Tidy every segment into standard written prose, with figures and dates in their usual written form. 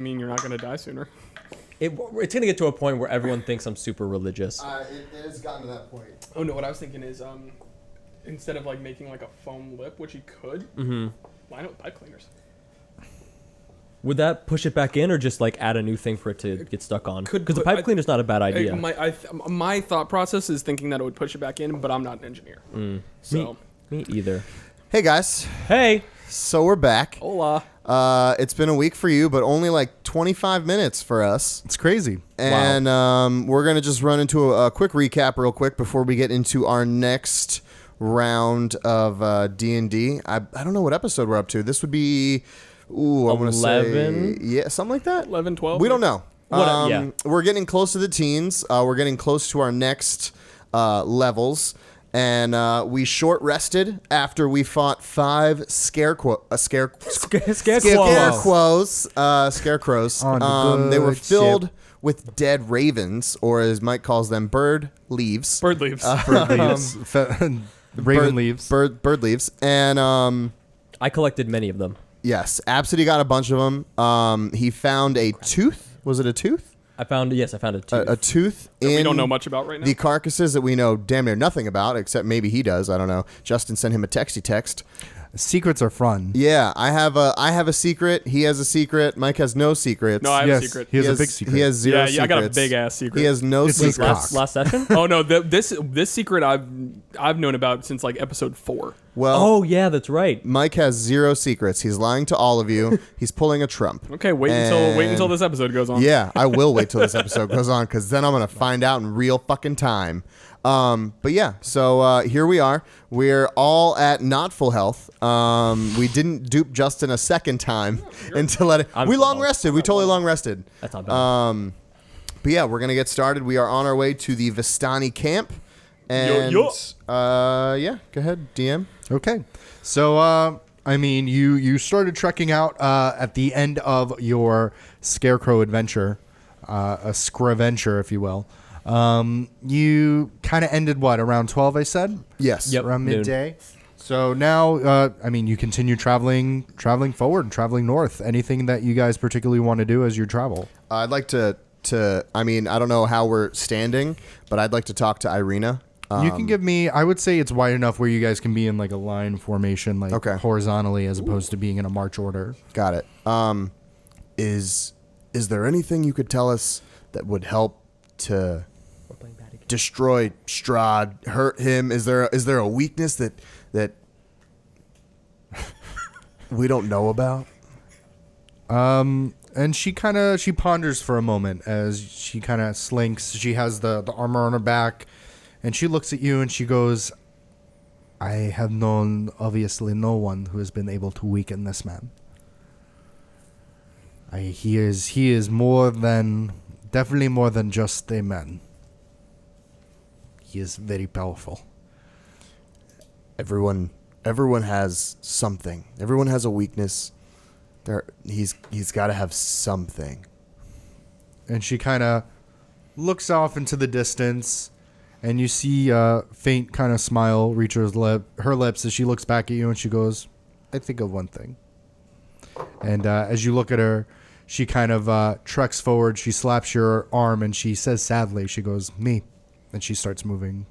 mean you're not going to die sooner. It's going to get to a point where everyone thinks I'm super religious. It has gotten to that point. Oh, no, what I was thinking is instead of like making like a foam lip, which you could, line up with pipe cleaners. Would that push it back in or just like add a new thing for it to get stuck on? Because the pipe cleaner's not a bad idea. My thought process is thinking that it would push it back in, but I'm not an engineer. So Me either. Hey, guys. Hey. So we're back. Hola. It's been a week for you, but only like 25 minutes for us. It's crazy. And we're going to just run into a quick recap real quick before we get into our next round of D&D. I don't know what episode we're up to. This would be... Ooh, I want to say... Yeah, something like that? 11, 12? We don't know. Yeah. We're getting close to the teens. We're getting close to our next levels. And we short rested after we fought 5 scarecrows. They wwere filled with dead ravens, or as Mike calls them, bird leaves. Bird leaves. Raven leaves. Bird leaves. And I collected many of them. yes, Absidy got a bunch of them. He found a tooth. Was it a tooth? I found a tooth. A tooth that in we don't know much about right now. the carcasses that we know damn near nothing about, except maybe he does. I don't know. Justin sent him a texty text. Secrets are fun. Yeah, I have a secret. He has a secret. Mike has no secrets. No, I have a secret. He has a big secret. He has zero secrets. I got a big ass secret. He has no secrets. last session? Oh no, this secret I've known about since like episode 4. Well, Oh, yeah, that's right. Mike has zero secrets. He's lying to all of you. He's pulling a Trump. Okay, wait until this episode goes on. Yeah, I will wait till this episode goes on, because then I'm gonna find out in real fucking time. But yeah, so here we are. We're all at not full health. We didn't dupe Justin a second time until we long rested. We totally long rested. That's not bad. But yeah, we're gonna get started. We are on our way to the Vistani camp. And yeah, go ahead, DM. Okay. So, I mean, you started trekking out at the end of your scarecrow adventure, a scraventure, if you will. You kind of ended around 12, I said? Yes. Yep. Around Noon. midday. So now, I mean, you continue traveling forward, traveling north. Anything that you guys particularly want to do as you travel? I'd like to, I mean, I don't know how we're standing, but I'd like to talk to Irina. You can give me, I would say it's wide enough where you guys can be in like a line formation, like horizontally, as opposed to being in a march order. Got it. Is there anything you could tell us that would help to destroy Strahd, hurt him? Is there a weakness that we don't know about? And she ponders for a moment as she kind of slinks. She has the armor on her back, and she looks at you and she goes, I have known obviously no one who has been able to weaken this man. He is definitely more than just a man. He is very powerful. Everyone has something. Everyone has a weakness. He's got to have something. And she kind of looks off into the distance, and you see a faint kind of smile reach her lips as she looks back at you, and she goes, I think of one thing. And as you look at her, she kind of treks forward. She slaps your arm, and she says sadly, she goes, me. And she starts moving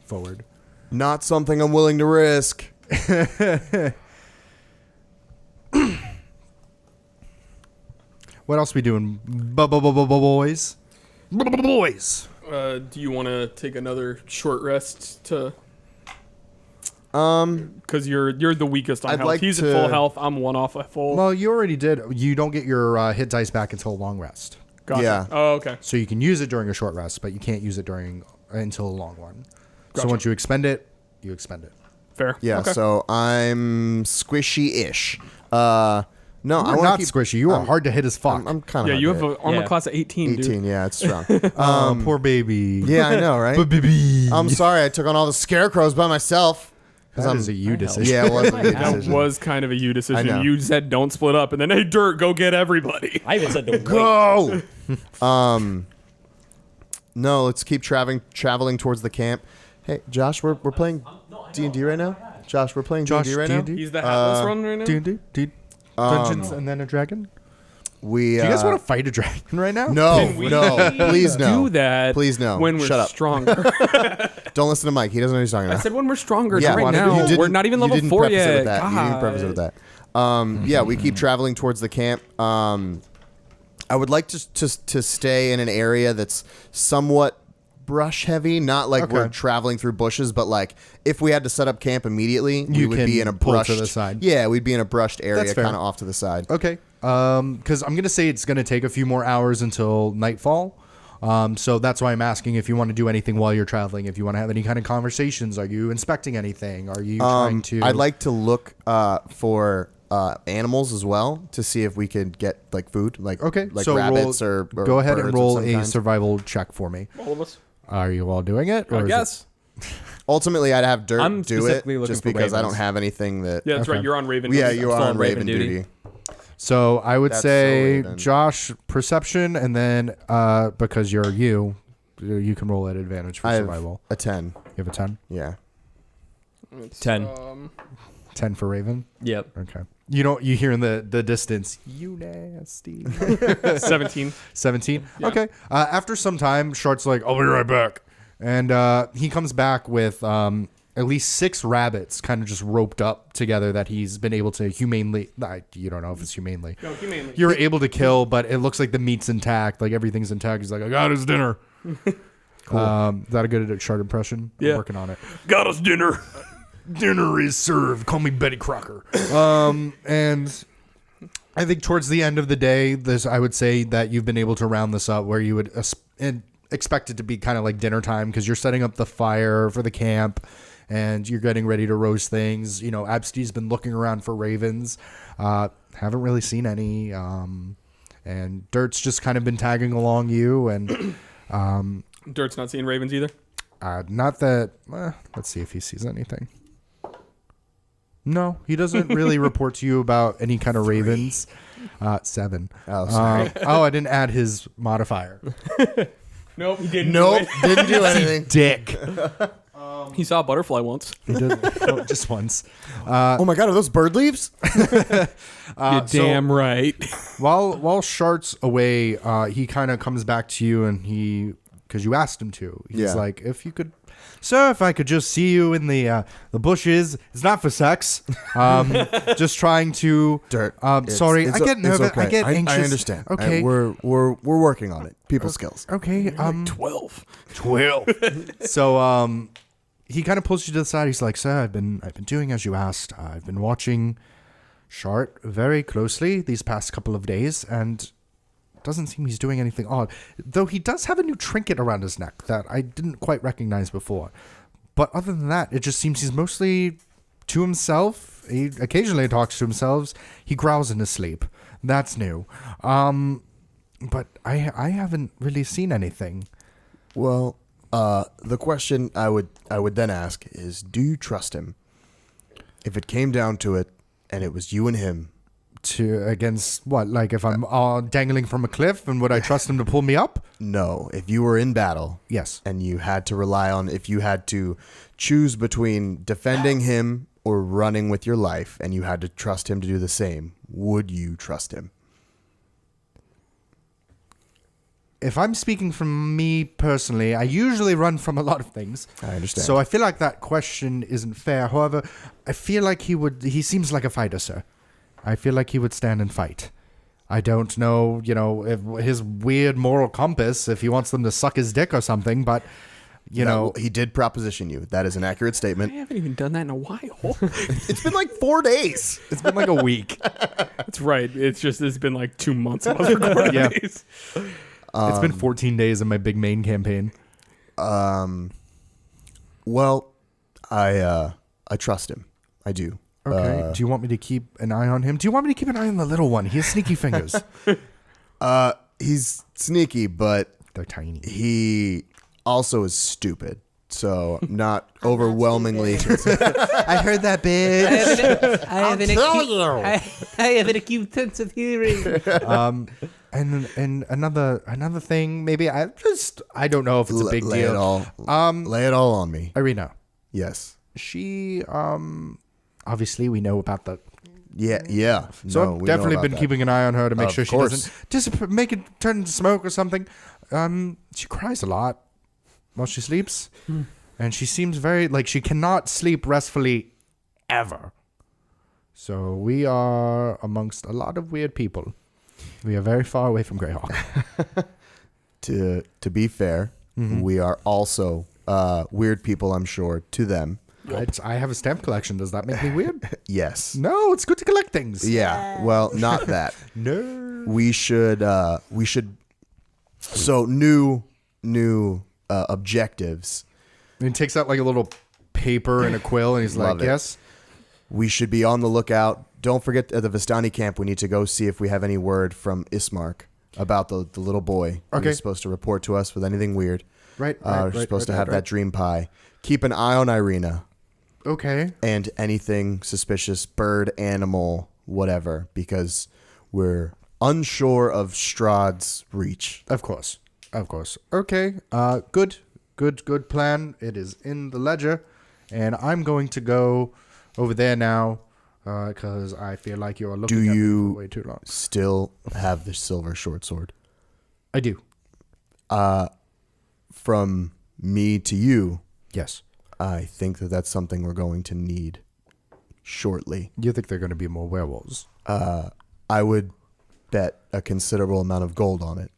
forward. Not something I'm willing to risk. What else we doing, boys? Boys. Do you want to take another short rest to? Because you're the weakest on I'd health. like He's to- at full health. I'm one off at full. Well, you already did. You don't get your hit dice back until a long rest. Gotcha. Yeah. Oh, okay. So you can use it during a short rest, but you can't use it until a long one. Gotcha. So once you expend it, you expend it. Fair. Yeah. Okay. So I'm squishy-ish. No, I I'm want not to keep squishy. You are hard to hit as fuck. I'm kind of. Yeah, you have an armor class of 18, 18. dude. Yeah, it's strong. Poor baby. Yeah, I know, right? Baby. I'm sorry, I took on all the scarecrows by myself. That is a you decision. Yeah, it was a big That decision. was kind of a you I decision. know. You said don't split up, and then hey, Dirt, go get everybody. I even said to wait. Go. No, let's keep traveling towards the camp. Hey, Josh, we're playing D&D right now. Josh, we're playing D&D right now. He's the Hatless run right now. D&D? Dungeons and then a Dragon? we. Do you guys want to fight a dragon right now? No, no, please no. Do that. Please no. When we're Shut up. stronger. Don't listen to Mike. He doesn't know what he's talking I about. said when we're stronger. Yeah, Right now, we're not even level 4 preface it yet. with that. You didn't preface it with that. Yeah, we keep traveling towards the camp. I would like to stay in an area that's somewhat brush heavy, not like we're traveling through bushes, but like if we had to set up camp immediately, we would be in a pull brushed to the side. Yeah, we'd be in a brushed area, That's fair. kind of off to the side. Okay. Because I'm gonna say it's gonna take a few more hours until nightfall. So that's why I'm asking if you want to do anything while you're traveling. If you want to have any kind of conversations, are you inspecting anything? Are you trying to? I'd like to look for animals as well to see if we could get like food, like so rabbits roll, or go ahead birds and of roll some a kind. survival check for me. All of us. Are you all doing it? I guess. Ultimately, I'd have Dirt I'm do it specifically looking just for because I ravens. don't have anything that. Yeah, that's right. You're on Raven. Yeah, duty. you are still on on Raven Raven duty. So I would That's say so Raven. Josh perception, and then because you're you can roll at advantage for I have survival. a 10. You have a 10. Yeah. It's, 10. 10 for Raven. Yep. Okay. You hear in the distance, you nasty. 17. 17. Yeah. Okay. After some time, Shart's like, I'll be right back, and he comes back with at least 6 rabbits, kind of just roped up together that he's been able to humanely. You don't know if it's humanely. No, humanely. You're able to kill, but it looks like the meat's intact, like everything's intact. He's like, I got his dinner. Cool. Is that a good Shart impression? Yeah. I'm working on it. Got us dinner. Dinner is served. Call me Betty Crocker. And I think towards the end of the day, I would say that you've been able to round this up where you would expect it to be kind of like dinner time because you're setting up the fire for the camp and you're getting ready to roast things. You know, Absty's been looking around for ravens. Haven't really seen any. And Dirt's just kind of been tagging along you. And Dirt's not seeing ravens either. not that. Let's see if he sees anything. No, he doesn't really report to you about any kind of ravens. 7. Oh, sorry. I didn't add his modifier. Nope, he didn't. Nope, didn't do anything. Dick. He saw a butterfly once. He did just once. Oh my god, are those bird leaves? You're damn right. While Shart's away, he kind of comes back to you and because you asked him to. He's like, if you could, sir, if I could just see you in the bushes. It's not for sex. Just trying to. Dirt. Sorry, I get nervous. Okay. I get anxious. I understand. Okay. We're working on it. People skills. Okay. 12. 12. So he kind of pulls you to the side. He's like, sir, I've been doing as you asked. I've been watching Shart very closely these past couple of days, and it doesn't seem he's doing anything odd. Though he does have a new trinket around his neck that I didn't quite recognize before. But other than that, it just seems he's mostly to himself. He occasionally talks to himself. He growls in his sleep. That's new. But I haven't really seen anything. Well, the question I would then ask is, do you trust him? If it came down to it, and it was you and him, Against what? Like if I'm dangling from a cliff, and would I trust him to pull me up? no. If you were in battle, Yes. and you had to rely on, if you had to choose between defending him or running with your life, and you had to trust him to do the same, would you trust him? If I'm speaking from me personally, I usually run from a lot of things. I understand. So I feel like that question isn't fair. However, I feel like he seems like a fighter, sir. I feel like he would stand and fight. I don't know, if his weird moral compass, if he wants them to suck his dick or something, but, he did proposition you. That is an accurate I statement. haven't even done that in a while. It's been like 4 days. it's been like a week. That's right. It's been like 2 months of us recording Yeah. these. It's been 14 days in my big main campaign. Well, I trust him. I do. Okay. Do you want me to keep an eye on him? Do you want me to keep an eye on the little one? He has sneaky fingers. He's sneaky, but They're tiny. he also is stupid. So not overwhelmingly. I heard that, bitch. I have an acute sense of hearing. And another thing, maybe I don't know if it's a big lay deal. It all, lay it all on me. Irina, Yes. she obviously we know about the Yeah. So No, I've we know definitely about been that. keeping an eye on her to make Of sure she course. doesn't make it turn into smoke or something. She cries a lot while she sleeps, and she seems very like she cannot sleep restfully ever. So we are amongst a lot of weird people. We are very far away from Greyhawk. To be fair, we are also weird people, I'm sure, to them. I have a stamp collection. Does that make me weird? Yes. No, it's good to collect things. Yeah. Well, not that. No. We should. So new objectives. And he takes out like a little paper and a quill, and he's Love like, it. "Yes." We should be on the lookout. Don't forget at the Vistani camp, we need to go see if we have any word from Ismark about the little boy. Okay. He's supposed to report to us with anything weird. Right. We're supposed to have that dream pie. Keep an eye on Irina Okay. and anything suspicious, bird, animal, whatever, because we're unsure of Strahd's reach. Of course. Okay. Good plan. It is in the ledger, and I'm going to go over there now because I feel like you are looking at me for way too long. Still have the silver short sword? I do. From me to you, Yes. I think that's something we're going to need shortly. You think they're going to be more werewolves? I would bet a considerable amount of gold on it.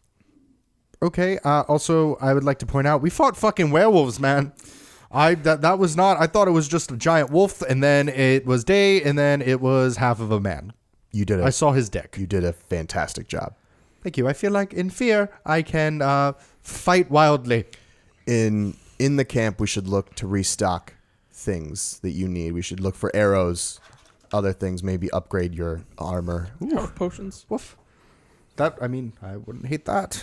Okay. Also, I would like to point out we fought fucking werewolves, man. That was not. I thought it was just a giant wolf, and then it was day, and then it was half of a man. You did I saw his dick. You did a fantastic job. Thank you. I feel like in fear I can fight wildly. In the camp, we should look to restock things that you need. We should look for arrows, other things, maybe upgrade your armor. Health potions. Woof. I wouldn't hate that.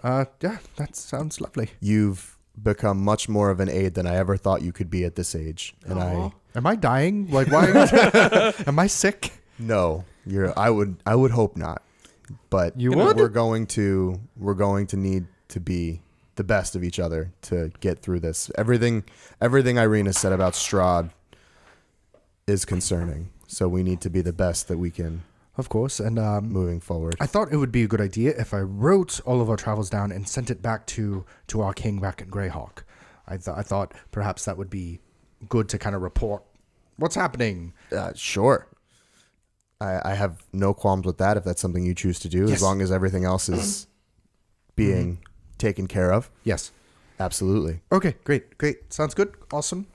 Yeah, that sounds lovely. You've become much more of an aid than I ever thought you could be at this age. And Am I dying? Like, why? Am I sick? no, I would hope not. But You would? we're going to need to be the best of each other to get through this. Everything Irina said about Strahd is concerning. So we need to be the best that we can. Of course. And Moving forward. I thought it would be a good idea if I wrote all of our travels down and sent it back to our king back in Greyhawk. I thought perhaps that would be good to kind of report what's happening. Sure. I have no qualms with that if that's something you choose to do, Yes. as long as everything else is being taken care of. Yes. Absolutely. Okay, great. Sounds good. Awesome.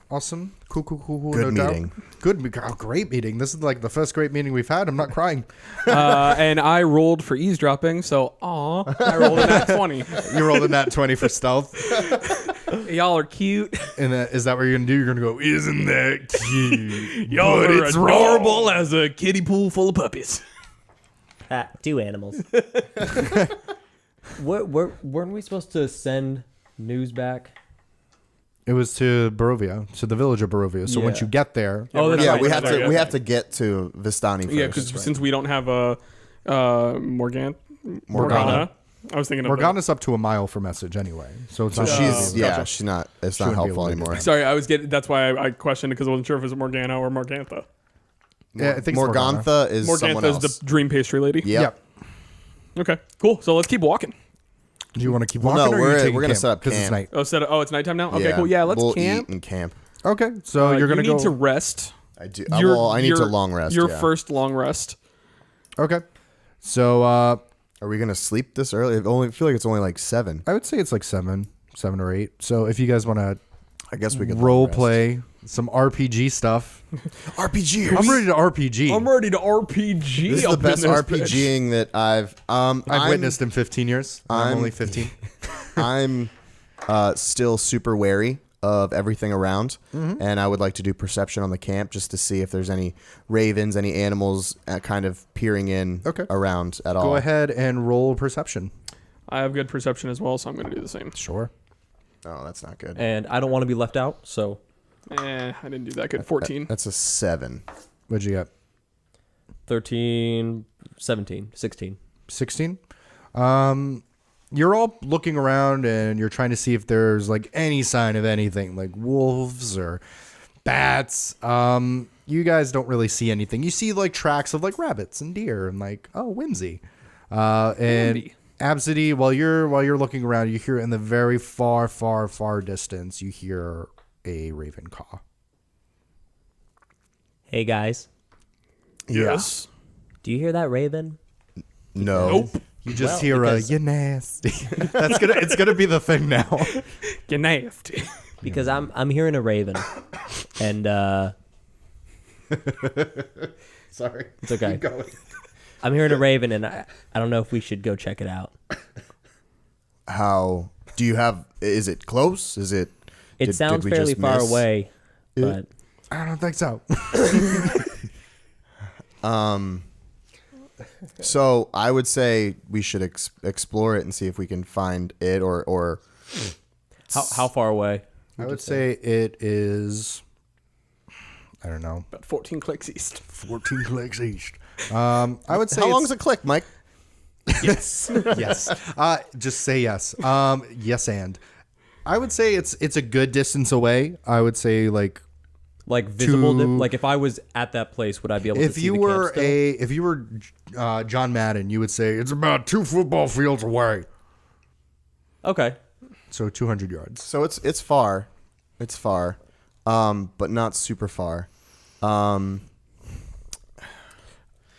Cool. Good no meeting. Doubt. Good. Oh, great meeting. This is like the first great meeting we've had. I'm not crying. And I rolled for eavesdropping, so I rolled a nat 20. You rolled a nat 20 for stealth. Y'all are cute. And is that what you're going to do? You're going to go, isn't that cute? Y'all But are it's adorable as a kiddie pool full of puppies. Two animals. Weren't we supposed to send news back? It was to Barovia, to the village of Barovia. So once Yeah. you get there, Oh, that's Yeah, right, we that's have to right, we yeah. have to get to Vistani first. Yeah, because since we don't have a Morgana, I was thinking of Morgana's up to a mile for message anyway. So it's So not she's gotcha. she's not. It's She not wouldn't be helpful able to do anymore. Sorry, I was getting. That's why I questioned it because I wasn't sure if it was Morgana or Morgantha. Yeah, I think it's Morgana. Morgantha is someone Morgantha is else. the dream pastry lady. Yep. Okay, cool. So let's keep walking. Do you want to keep Well, walking no, or are you we're taking gonna camp? set up Because it's camp. night. It's nighttime now. Okay, cool. Yeah, let's we'll camp. eat and camp. Okay, so you're going you to go. need to rest. I do. I need to long rest. Your yeah. first long rest. Okay. So Are we gonna sleep this early? I feel like it's only like 7. I would say it's like 7 or 8. So if you guys want to I guess we could role long rest. play some RPG stuff, RPG. I'm ready to RPG. I'm ready to RPG. This is the up in best this RPGing that I've I've witnessed in 15 years. I'm I'm- only 15. I'm still super wary of everything around, and I would like to do perception on the camp just to see if there's any ravens, any animals kind of peering in around at all. Go ahead and roll perception. I have good perception as well, so I'm going to do the same. Sure. Oh, that's not good. And I don't want to be left out, so I didn't do that good. 14. That's a 7. What'd you get? 13, 17, 16. 16. You're all looking around and you're trying to see if there's like any sign of anything, like wolves or bats. You guys don't really see anything. You see like tracks of like rabbits and deer and like whimsy. And Absidy, while you're looking around, you hear in the very far distance, you hear a raven caw. Hey guys, Yes. do you hear that raven? No. Nope. You just Well, hear because- "you nasty." It's gonna be the thing now. You're nasty. Because I'm hearing a raven, and Sorry, it's okay. Keep going. I'm hearing a raven, and I don't know if we should go check it out. How do you have? Is it close? Is it? It sounds fairly far away, but I don't think so. So I would say we should explore it and see if we can find it or how far away? I would say it is. I don't know. About 14 clicks east. 14 clicks east. I would say how long it's- is a click, Mike? Yes. Yes. Just say yes. Yes, and I would say it's a good distance away. I would say like Visible, to- like if I was at that place, would I be able to if see you the were camp still? if you were John Madden, you would say it's about 2 football fields away. Okay. So 200 yards. So it's far, but not super far.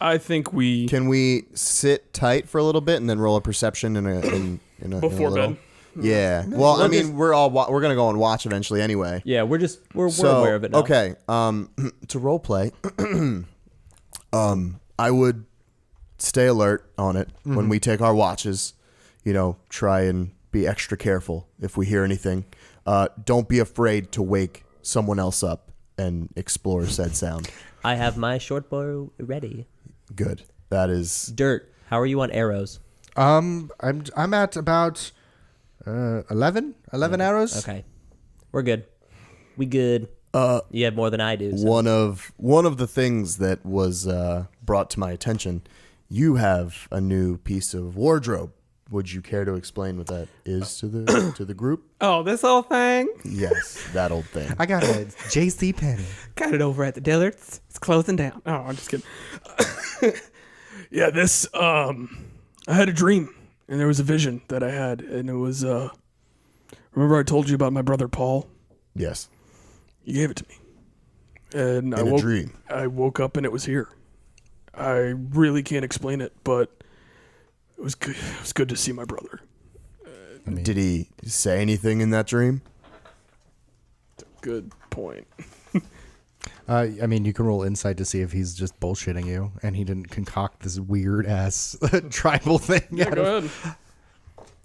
I think we Can we sit tight for a little bit and then roll a perception in a before little? bed. Yeah. Well, I mean, we're gonna go and watch eventually anyway. Yeah, we're So, aware of it now. okay. To role play, I would stay alert on it when we take our watches. Try and be extra careful if we hear anything. Don't be afraid to wake someone else up and explore said sound. I have my short bow ready. Good. That is Dirt. How are you on arrows? I'm at about 11 arrows. Okay, we're good. We good. You have more than I do. So. one of the things that was brought to my attention. You have a new piece of wardrobe. Would you care to explain what that is to the group? Oh, this whole thing? Yes, that old thing. I got a JC Penney. Got it over at the Dillard's. It's closing down. Oh, I'm just kidding. Yeah, this I had a dream and there was a vision that I had and it was remember I told you about my brother Paul? Yes. He gave it to me. And In a dream. I woke up and it was here. I really can't explain it, but it was good. It was good to see my brother. Did he say anything in that dream? Good point. I mean, you can roll insight to see if he's just bullshitting you, and he didn't concoct this weird ass tribal thing. Yeah, go ahead.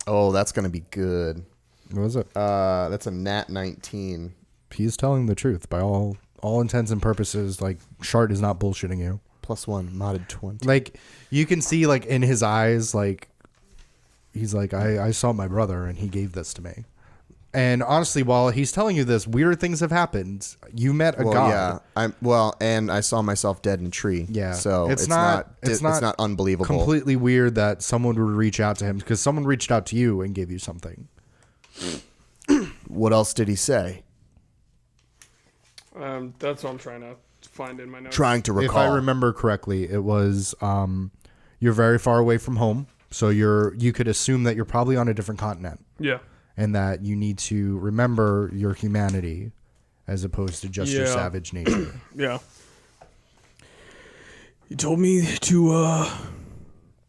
Oh, that's gonna be good. What was it? That's a nat 19. He's telling the truth by all intents and purposes. Like, Shart is not bullshitting you. +1 modded 20. Like, you can see like in his eyes, like he's like, I saw my brother and he gave this to me. And honestly, while he's telling you this, weird things have happened. You met a god. Yeah, and I saw myself dead in a tree. Yeah. so It's it's not- not it's not unbelievable. Completely weird that someone would reach out to him, because someone reached out to you and gave you something. What else did he say? That's what I'm trying to find in my notes. Trying to recall. If I remember correctly, it was you're very far away from home, so you could assume that you're probably on a different continent, Yeah. and that you need to remember your humanity as opposed to just your Yeah. savage nature. Yeah. He told me to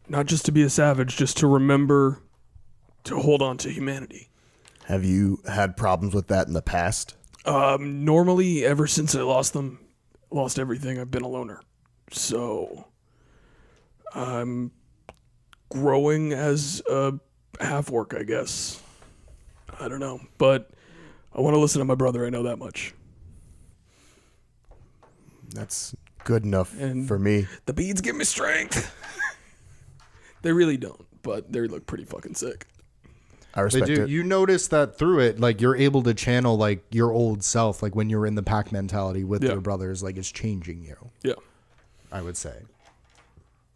not just to be a savage, just to remember to hold on to humanity. Have you had problems with that in the past? Normally, ever since I lost everything, I've been a loner. So, I'm growing as a half-orc, I guess. I don't know. But I want to listen to my brother, I know that much. That's good enough And- for me. The beads give me strength. They really don't, but they look pretty fucking sick. I They respect do. it. You notice that through it, like, you're able to channel like your old self, like when you were in the pack mentality with Yeah. your brothers. Like, it's changing you. Yeah. I would say,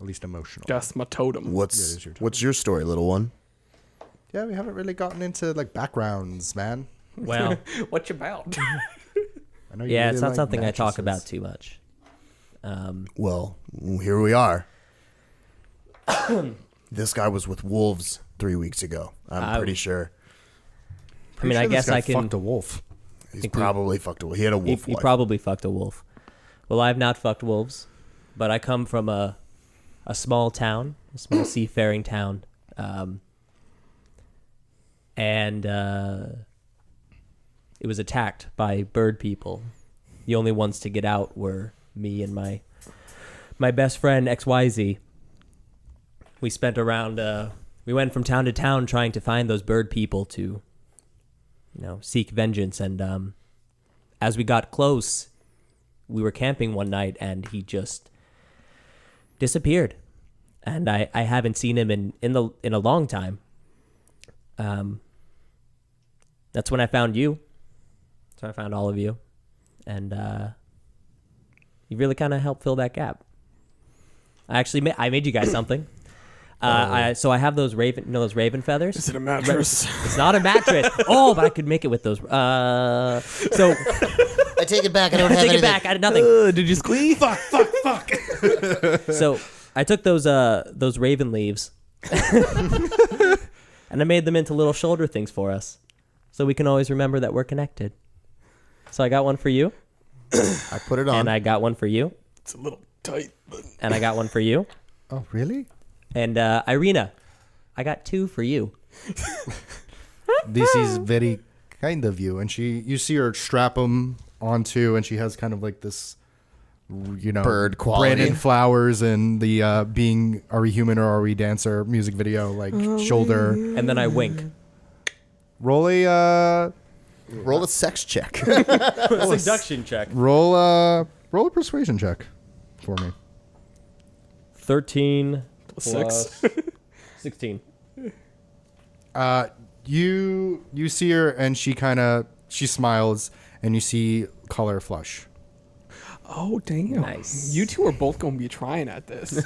at least emotional. That's my totem. Yeah, it What's is your turn. what's your story, little one? Yeah, we haven't really gotten into like backgrounds, man. Well, What you about? I know you Yeah, really it's not like something I talk about mattresses. too much. Well, here we are. This guy was with wolves 3 weeks ago. I'm pretty sure. I mean, Pretty I sure this guess guy I can. fucked a wolf. He's probably fucked a wolf. He had a wolf He wife. probably fucked a wolf. Well, I've not fucked wolves, but I come from a small town, a small seafaring town, and it was attacked by bird people. The only ones to get out were me and my best friend XYZ. We spent around. We went from town to town trying to find those bird people to, seek vengeance. And as we got close, we were camping one night, and he just disappeared. And I haven't seen him in a long time. That's when I found you. So I found all of you, and you really kind of helped fill that gap. I made you guys something. So I have those raven feathers. Is it a mattress? It's not a mattress. Oh, but I could make it with those. So I take it back. I don't I have take anything. it back. I did nothing. Did you squeeze? Fuck. So I took those raven leaves, and I made them into little shoulder things for us, so we can always remember that we're connected. So I got one for you, I put it on. and I got one for you, It's a little tight, but and I got one for you, Oh, really? and Irina, I got two for you. This is very kind of you. And you see her strap them onto, and she has kind of like this, Bird quality. Brandon Flowers and the being Are We Human or Are We Dancer music video, like shoulder. And then I wink. Roll a sex check. Seduction check. roll a persuasion check for me. 13 6. 16. You see her, and she smiles, and you see color flush. Oh, damn. Nice. You two are both going to be trying at this.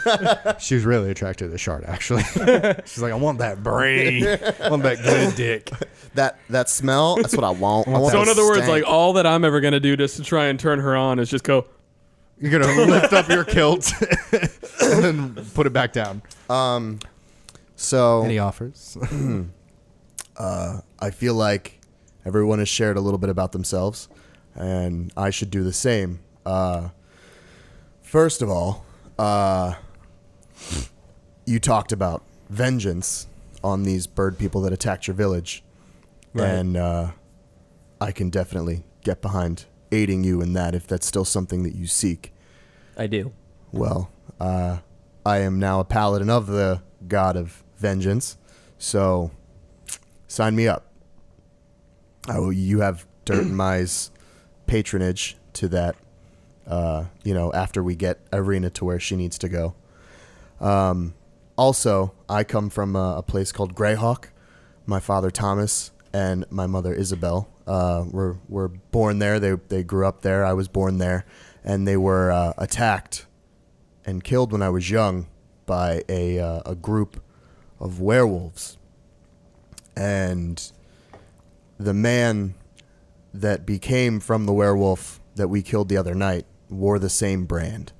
She's really attracted to Shart, actually. She's like, I want that brain. I want that good dick. that smell, that's what I want. I want So in that other words, stank. like all that I'm ever going to do just to try and turn her on is just go, You're going to lift up your kilt and then put it back down. So Any offers? I feel like everyone has shared a little bit about themselves, and I should do the same. First of all, you talked about vengeance on these bird people that attacked your village, Right. and I can definitely get behind aiding you in that if that's still something that you seek. I do. Well, I am now a paladin of the god of vengeance, so sign me up. You have Dirt and Mai's patronage to that, after we get Irina to where she needs to go. Also, I come from a place called Greyhawk. My father, Thomas, and my mother, Isabel, were born there. They grew up there. I was born there. And they were attacked and killed when I was young by a group of werewolves. And the man that became from the werewolf that we killed the other night wore the same brand.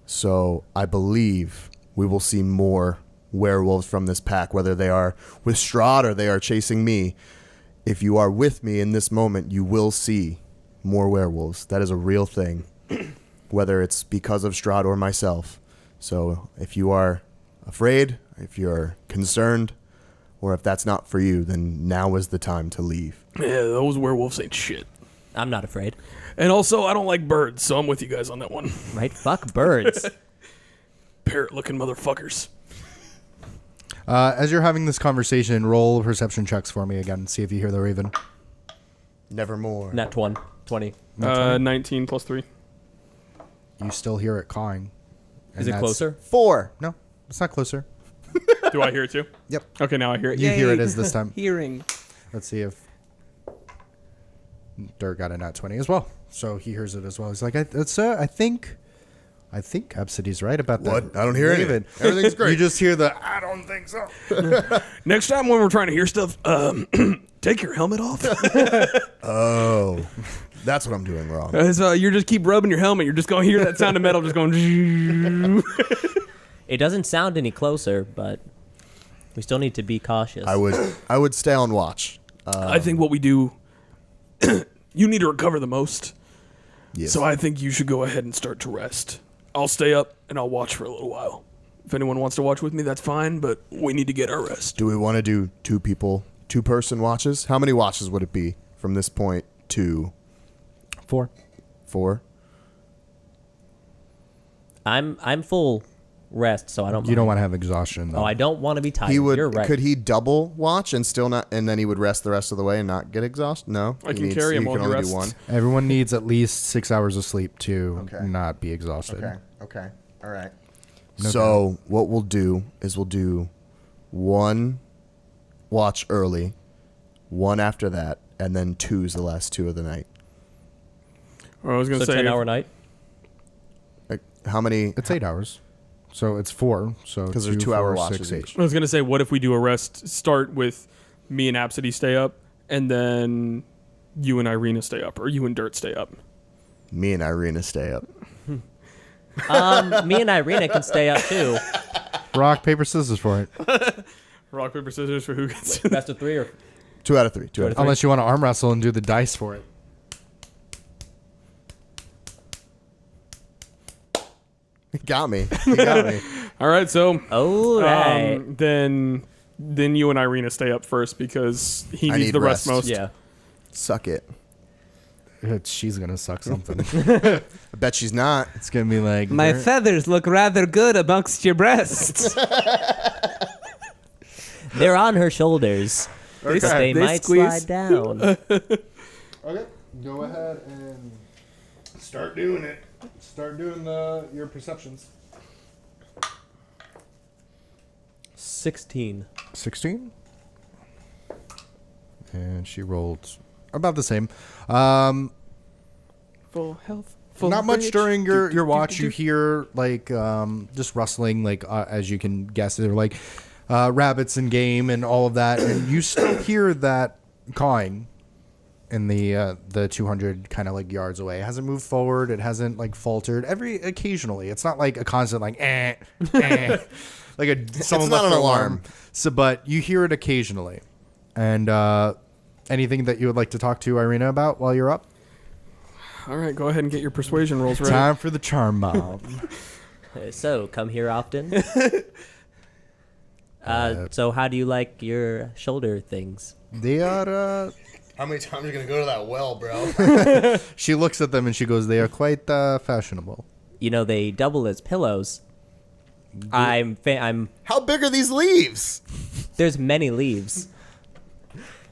So I believe we will see more werewolves from this pack, whether they are with Strahd or they are chasing me. If you are with me in this moment, you will see more werewolves. That is a real thing, whether it's because of Strahd or myself. So if you are afraid, if you're concerned, or if that's not for you, then now is the time to leave. yeah, those werewolves ain't shit. I'm not afraid. And also, I don't like birds, so I'm with you guys on that one. Right? Fuck birds. Parrot-looking motherfuckers. As you're having this conversation, roll perception checks for me again. See if you hear the raven. Nevermore. Nat 20. 19 plus 3. You still hear it cawing. And Is it that's- closer? 4. No, it's not closer. Do I hear it too? Yep. Okay, now I hear it. You hear it Yay. as this time. Hearing. Let's see if Dirt got a nat 20 as well. So he hears it as well. He's like, I think Absidy's right about that. What? I don't hear raven. anything. Everything's great. You just hear the, I don't think so. Next time when we're trying to hear stuff, Take your helmet off. Oh, that's what I'm doing wrong. You just keep rubbing your helmet. You're just going to hear that sound of metal just going. It doesn't sound any closer, but we still need to be cautious. I would stay on watch. I think what we do, you need to recover the most. Yes. So I think you should go ahead and start to rest. I'll stay up and I'll watch for a little while. If anyone wants to watch with me, that's fine, but we need to get our rest. Do we want to do two-person watches? How many watches would it be from this point to 4? 4? I'm full rest, so I don't. You don't want to have exhaustion, though. Oh, I don't want to be tired. He would. You're right. Could he double watch and still not, and then he would rest the rest of the way and not get exhausted? No, I can carry him while he only rests. do one. Everyone needs at least 6 hours of sleep to Okay. not be exhausted. Okay. All right. No So what we'll do is we'll do one watch early, one after that, and then 2's the last 2 of the night. Or I was going So to say 10-hour night. Like, how many? It's 8 hours. So it's 4. So Because there's 2, 2-hour 4, watches 6, 8. each. I was going to say, what if we do a rest, start with me and Absidy stay up, and then you and Irina stay up, or you and Dirt stay up? Me and Irina stay up. Me and Irina can stay up too. Rock, paper, scissors for it. Rock, paper, scissors for who gets Best of 3 or 2 out of 3. 2 out of 3. Unless you want to arm wrestle and do the dice for it. He got me. He got me. All right, so Oh, right. then you and Irina stay up first because he I needs need the rest rest. most. Yeah. Suck it. She's going to suck something. I bet she's not. It's going to be like... My feathers look rather good amongst your breasts. They're on her shoulders. Okay. But they They might squeeze. slide down. Okay, go ahead and start doing it. Start doing your perceptions. 16. 16. And she rolled about the same. Full health. Full Not much rage. during Do, your watch. You hear like just rustling, like as you can guess, they're like rabbits in game and all of that, and you still hear that cawing in the 200 kind of like yards away. It hasn't moved forward. It hasn't like faltered. Occasionally, it's not like a constant like like someone not left an their alarm. So, but you hear it occasionally, and anything that you would like to talk to Irina about while you're up? All right, go ahead and get your persuasion rolls ready. Time for the charm bomb. So, come here often. So, how do you like your shoulder things? They are. How many times are you going to go to that well, bro? She looks at them and she goes, "They are quite fashionable." You know, they double as pillows. I'm. How big are these leaves? There's many leaves.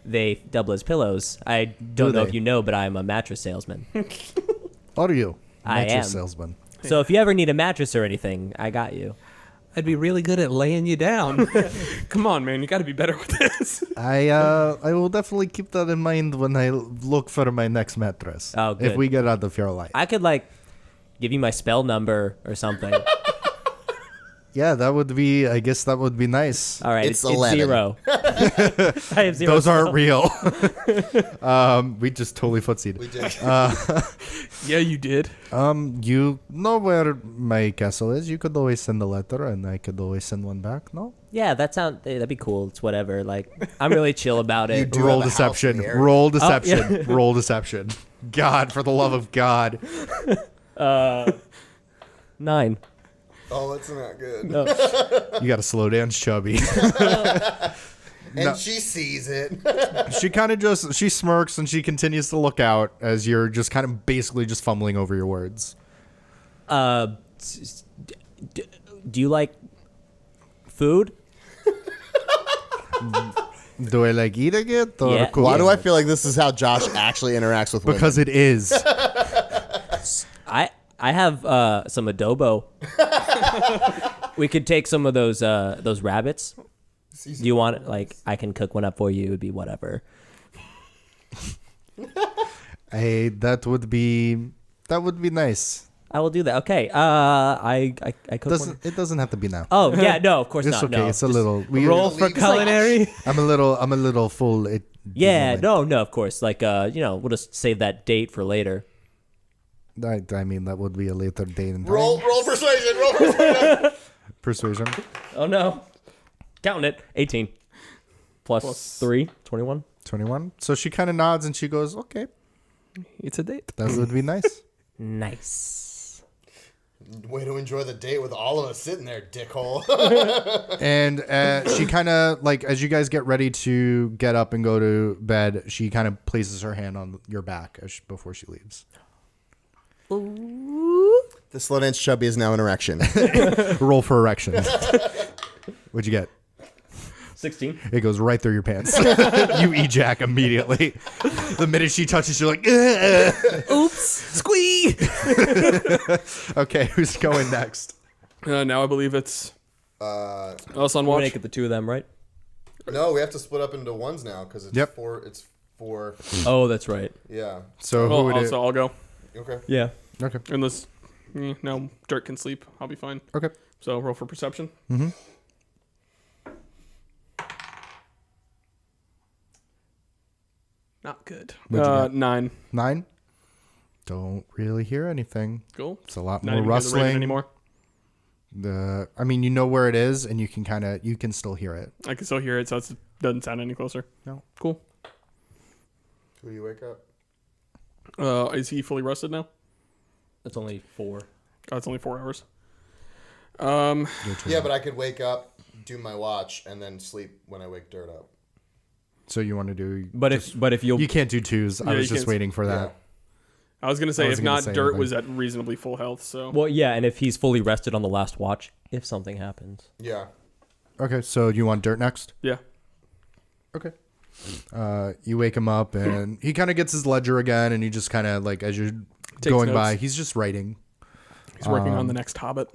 They double as pillows. I don't know they? if you know, but I'm a mattress salesman. Are you? I Mattress am. salesman. So if you ever need a mattress or anything, I got you. I'd be really good at laying you down. Come on, man, you got to be better with this. I will definitely keep that in mind when I look for my next mattress. Oh, good. If we get out of your life. I could like give you my spell number or something. Yeah, that would be. I guess that would be nice. All right, It's it's 11. 0. I have 0. Those spell. aren't real. We just totally footsied. We did. Yeah, you did. You know where my castle is. You could always send a letter, and I could always send one back. No. Yeah, that'd be cool. It's whatever. Like I'm really chill about You it. do Roll have a house in deception. the area. Roll deception. yeah. Roll deception. God, for the love of God. 9. Oh, that's not good. No. You got to slow down, Chubby. And she sees it. She kind of she smirks and she continues to look out as you're just kind of basically just fumbling over your words. Do you like food? Do I like eating it or Yeah. cooking Why do I it? feel like this is how Josh actually interacts with women? Because it is. I have some adobo. We could take some of those rabbits. Do you want like I can cook one up for you? It would be whatever. That would be nice. I will do that. Okay. I cook one. It doesn't have to be now. Oh yeah, no, of course It's not. okay. No, It's a Just little. roll for culinary. I'm a little full. Yeah, no, of course. Like, we'll just save that date for later. I mean, that would be a later date and time. Roll persuasion. Roll persuasion. Persuasion. Oh no, counting it. 18 plus 3, 21. 21. So she kind of nods and she goes, "Okay, It's a date. that would be nice." Nice. Way to enjoy the date with all of us sitting there, dickhole. And she kind of like, as you guys get ready to get up and go to bed, she kind of places her hand on your back before she leaves. The slow dance chubby is now an erection. Roll for erection. What'd you get? 16. It goes right through your pants. You ejac immediately. The minute she touches you, like, ugh. Oops. Squee. Okay, who's going next? Now I believe it's us on We'll watch. make it the two of them, right? No, we have to split up into ones now because it's Yep. four. It's 4. Oh, that's right. Yeah. So who would it? So I'll go. Okay. Yeah. Okay. Unless, no, Dirt can sleep. I'll be fine. Okay. So roll for perception. Mm-hmm. Not good. What'd you get? 9. 9. Don't really hear anything. Cool. It's a lot Not more even hear the raven rustling. anymore. I mean, you know where it is, and you can still hear it. I can still hear it, so it doesn't sound any closer. No. Cool. Who do you wake up? Is he fully rested now? That's only 4. Oh, it's only 4 hours. Yeah, but I could wake up, do my watch, and then sleep when I wake Dirt up. So you want to do? But if you'll You can't do twos. I Yeah, was you just can't- waiting for that. I was gonna say if wasn't gonna not, say Dirt anything. was at reasonably full health. So well, yeah, and if he's fully rested on the last watch, if something happens. Yeah. Okay, so you want Dirt next? yeah, Okay. You wake him up, and he kind of gets his ledger again, and you just kind of like as you're going by, notes. he's just writing. he's working on the next Hobbit.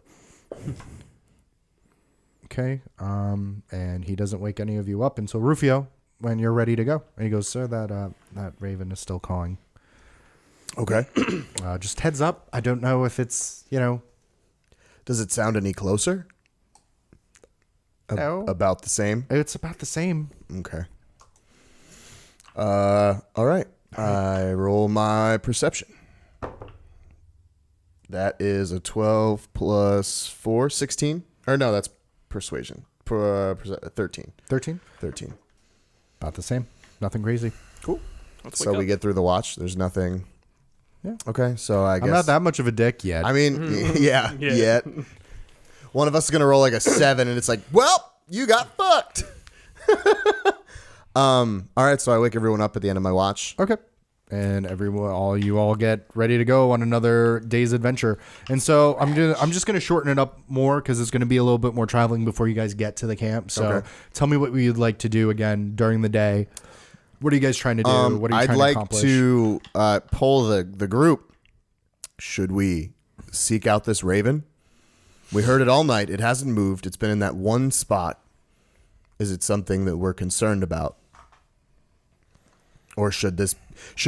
Okay. And he doesn't wake any of you up until Rufio when you're ready to go. And he goes, "Sir, that raven is still calling. Okay. Just heads up. I don't know if it's Does it sound any closer? No. About the same. It's about the same." Okay. All right. I roll my perception. That is a 12 plus 4, 16. Or no, that's persuasion. 13. 13. 13. About the same. Nothing crazy. Cool. Let's So wake we up. get through the watch. There's nothing. Yeah. Okay. So I guess. I'm not that much of a dick yet. I mean, yeah, Yeah. yet. One of us is gonna roll like a 7, and it's like, well, you got fucked. All right, so I wake everyone up at the end of my watch. Okay. And you all get ready to go on another day's adventure. And so I'm just gonna shorten it up more because it's gonna be a little bit more traveling before you guys get to the camp. So Okay. tell me what you'd like to do again during the day. What are you guys trying to do? What are you I'd trying like to accomplish? to poll the group. Should we seek out this raven? We heard it all night. It hasn't moved. It's been in that one spot. Is it something that we're concerned about? Or should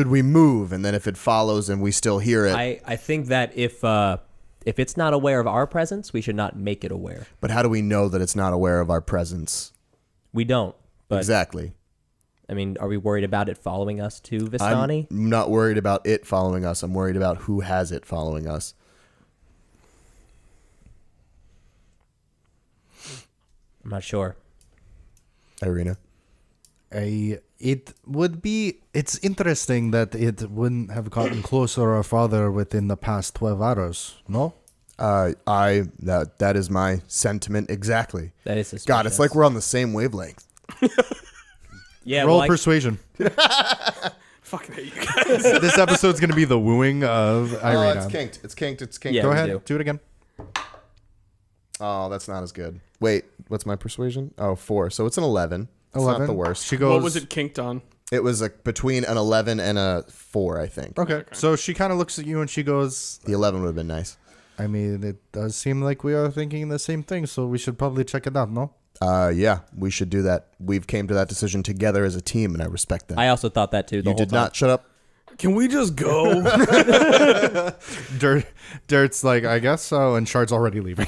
we move, and then if it follows and we still hear it? I think that if it's not aware of our presence, we should not make it aware. But how do we know that it's not aware of our presence? We don't. But Exactly. I mean, are we worried about it following us to Vistani? I'm not worried about it following us. I'm worried about who has it following us. I'm not sure. Irina. It's interesting that it wouldn't have gotten closer or farther within the past 12 hours, no? That is my sentiment exactly. That is suspicious. God, it's like we're on the same wavelength. yeah. Roll well, persuasion. Fucking hate you guys. This episode's going to be the wooing of Irina. It's kinked. It's kinked. It's kinked. Yeah. Go we ahead. Do it again. Oh, that's not as good. Wait, what's my persuasion? Oh, 4. So it's an 11. It's 11. not the worst. She goes. What was it kinked on? It was between an 11 and a 4, I think. Okay. So she kind of looks at you and she goes, The 11 would have been nice. I mean, it does seem like we are thinking the same thing, so we should probably check it out, no? Yeah, we should do that. We've came to that decision together as a team, and I respect that. I also thought that too. The You whole did time. not shut up. Can we just go? Dirt's like, I guess so, and Shard's already leaving.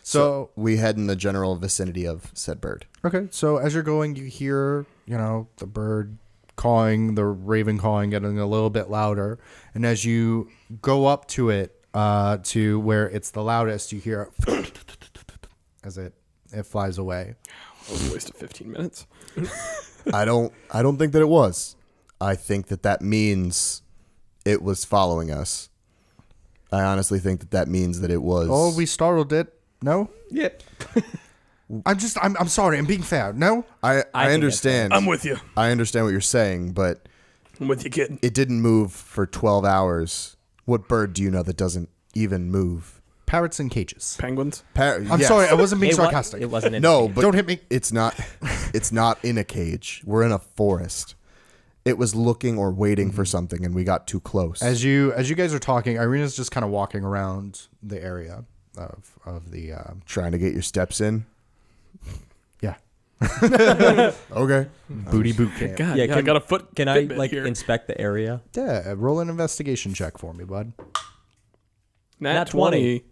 So we head in the general vicinity of said bird. okay, so as you're going, you hear, the bird cawing, the raven cawing, getting a little bit louder, and as you go up to it, to where it's the loudest, you hear as it flies away. That was a waste of 15 minutes. I don't think that it was. I think that means it was following us. I honestly think that means that it was. Oh, we startled it. No? Yep. I'm sorry. I'm being fair. No? I think understand. I'm with you. I understand what you're saying, but I'm with you, kid. it didn't move for 12 hours. What bird do you know that doesn't even move? Parrots in cages. Penguins? I'm sorry. I wasn't being sarcastic. It wasn't. No, but Don't hit me. It's not. It's not in a cage. We're in a forest. It was looking or waiting for something, and we got too close. As you guys are talking, Irina's just kind of walking around the area of the. Trying to get your steps in. Yeah. Okay. Booty boot camp. God, Yeah, I got a foot. Can I Fitbit here. inspect the area? Yeah. Roll an investigation check for me, bud. Nat 20.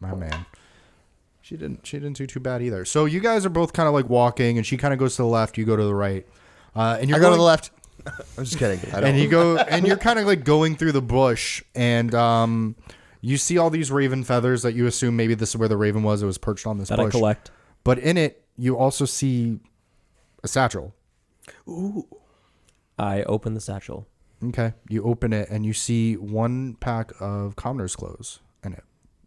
My man. She didn't do too bad either. So you guys are both kind of like walking, and she kind of goes to the left. You go to the right. And you're I go to the left. I'm just kidding. I don't. And you go, and you're kind of like going through the bush, and you see all these raven feathers that you assume maybe this is where the raven was. It was perched on this That bush. I collect. But in it, you also see a satchel. Ooh. I open the satchel. Okay. You open it, and you see one pack of commoner's clothes in it.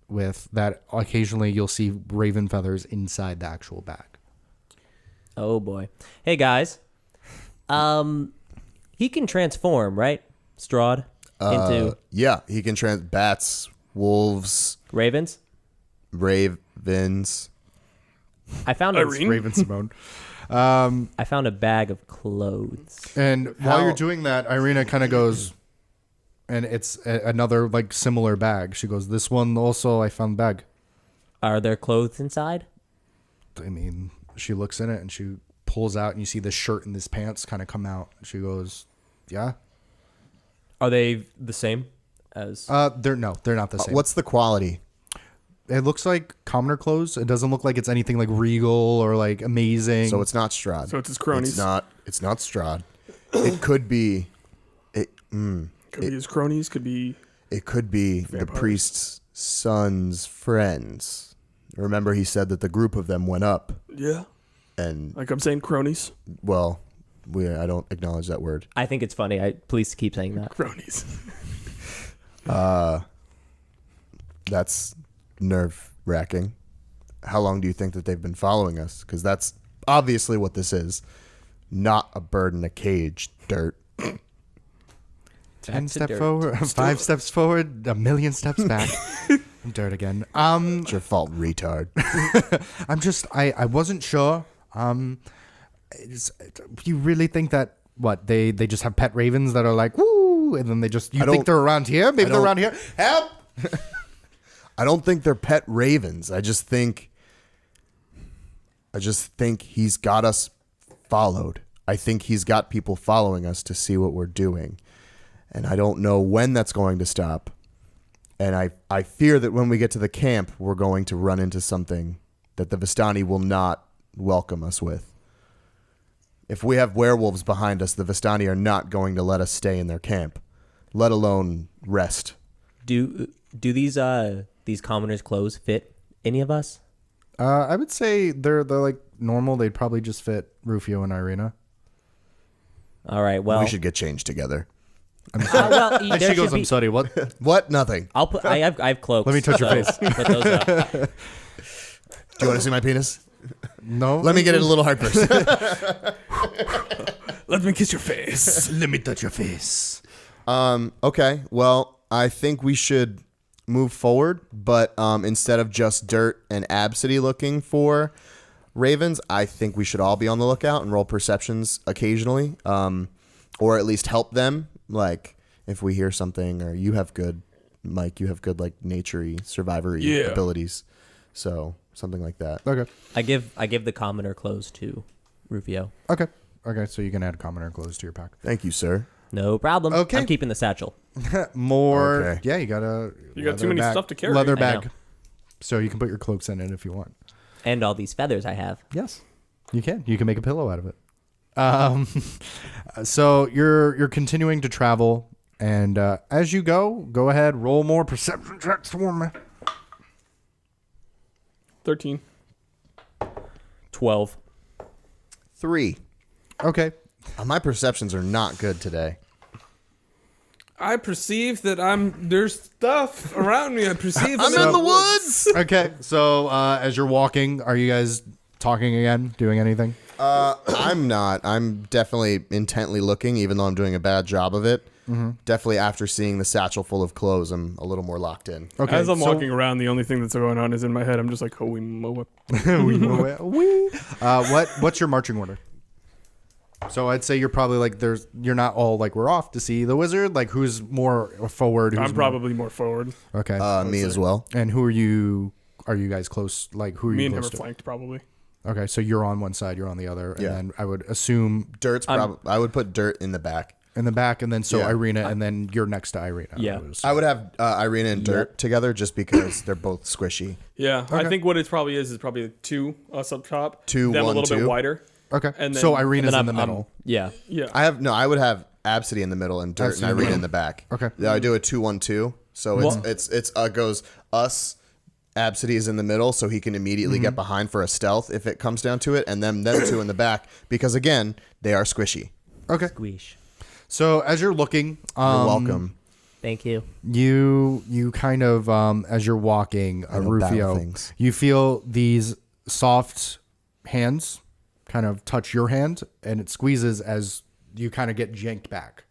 With that, occasionally you'll see raven feathers inside the actual bag. Oh boy. Hey guys. He can transform, right? Strahd into Yeah, he can bats, wolves, ravens. ravens. I found Irene? Raven Simone. I found a bag of clothes. And while How- you're doing that, Irina kind of goes, and it's another like similar bag. She goes, "This one also I found bag." Are there clothes inside? I mean, she looks in it and she pulls out, and you see this shirt and this pants kind of come out. She goes, "Yeah." Are they the same as? They're not the same. What's the quality? It looks like commoner clothes. It doesn't look like it's anything like regal or like amazing. So it's not Strahd. So it's his cronies. It's not Strahd. It could be. Could be his cronies. Could be. It could be the Vampires. priest's son's friends. Remember, he said that the group of them went up, Yeah. and Like I'm saying, cronies. well, I don't acknowledge that word. I think it's funny. Please keep saying that. Cronies. That's nerve-wracking. How long do you think that they've been following us? Because that's obviously what this is. Not a bird in a cage, Dirt. 10 to steps dirt. forward, 5 steps forward, a million steps back. Dirt again. It's your fault, retard. I wasn't sure. You really think that they just have pet ravens that are like woo, and then you think don't- they're around here? Maybe they're around here. Help! I don't think they're pet ravens. I just think he's got us followed. I think he's got people following us to see what we're doing. And I don't know when that's going to stop. And I fear that when we get to the camp, we're going to run into something that the Vistani will not welcome us with. If we have werewolves behind us, the Vistani are not going to let us stay in their camp, let alone rest. Do these commoners' clothes fit any of us? I would say they're like normal. They'd probably just fit Rufio and Irina. All right. Well, We should get changed together. well, And there she goes, should be- "I'm sorry. What? What? Nothing. I'll put. I have cloaks. Let me touch your so face. Put those up. Do you want to see my penis? No. Let me get it a little hard first. Let me kiss your face. Let me touch your face." Okay. Well, I think we should move forward, but instead of just Dirt and Absidy looking for ravens, I think we should all be on the lookout and roll perceptions occasionally, or at least help them. Like if we hear something, or you have good, Mike, you have good like nature-y, survivory Yeah. abilities, so something like that. Okay. I give the commoner clothes to Rufio. Okay. So you can add commoner clothes to your pack. Thank you, sir. No problem. Okay. I'm keeping the satchel. More. Okay. Yeah, you got a. You got too leather many bag- stuff to carry. Leather I bag. know. So you can put your cloaks in it if you want. And all these feathers I have. Yes, you can. You can make a pillow out of it. So you're continuing to travel, and as you go ahead, roll more perception checks for me. 13. 12. 3. Okay. My perceptions are not good today. I perceive that there's stuff around me. I perceive I'm in the woods. Okay. So as you're walking, are you guys talking again? Doing anything? I'm not. I'm definitely intently looking, even though I'm doing a bad job of it. Definitely after seeing the satchel full of clothes, I'm a little more locked in. Okay. As I'm so- walking around, the only thing that's going on is in my head. I'm just like, holy moa. What's your marching order? So I'd say you're probably like you're not all like we're off to see the wizard. Like who's more forward? Who's I'm probably more forward. more, okay. Me as well. And who are you? Are you guys close? Like who are Me you and him close are to? flanked, probably. Okay, so you're on one side, you're on the other, and Yeah. then I would assume Dirt's probably. I would put Dirt in the back. in the back, and then Yeah. Irina, and then you're next to Irina. Yeah. I would have Irina and Dirt together just because they're both squishy. Yeah, I think what it probably is probably 2 us up top. 2, them 1, a little 2. bit wider. Okay, And then- so Irina's And in then the I'm- middle. Yeah. Yeah. I would have Absidy in the middle and Dirt Absidy and in the Irina middle. in the back. Okay. Yeah, I do a 2-1-2. So it's goes us. Absidy is in the middle, so he can immediately get behind for a stealth if it comes down to it, and then them 2 in the back because again they are squishy. Okay, Squeesh. so as you're looking, You're welcome. Thank you. you kind of as you're walking, I don't battle Rufio, things. you feel these soft hands kind of touch your hand, and it squeezes as you kind of get yanked back,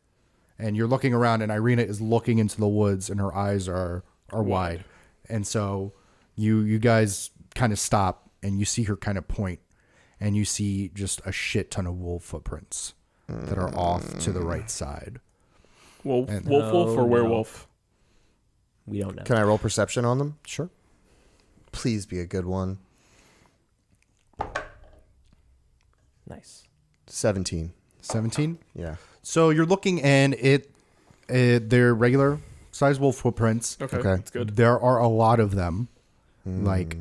and you're looking around, and Irina is looking into the woods, and her eyes are wide, and so you guys kind of stop, and you see her kind of point, and you see just a shit ton of wolf footprints that are off to the right side. Wolf Oh, or no. werewolf? We don't know. Can I roll perception on them? Sure. Please be a good one. Nice. 17. 17. Yeah. So you're looking, and they're regular size wolf footprints. Okay, Okay. that's good. There are a lot of them, like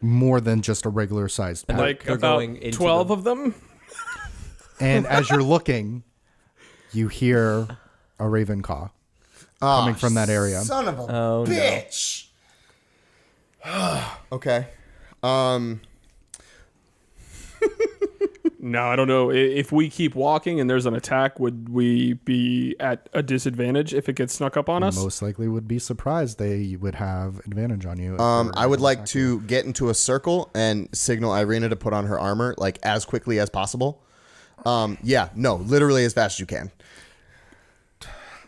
more than just a regular sized And pack. Like they're about going into 12 the- of them? And as you're looking, you hear a raven caw coming from that area. Son of a Oh, no. bitch. Okay. No, I don't know. If we keep walking and there's an attack, would we be at a disadvantage if it gets snuck up on us? Most likely would be surprised they would have advantage on you. if I they're would like attacking you. to get into a circle and signal Irina to put on her armor like as quickly as possible. Literally as fast as you can.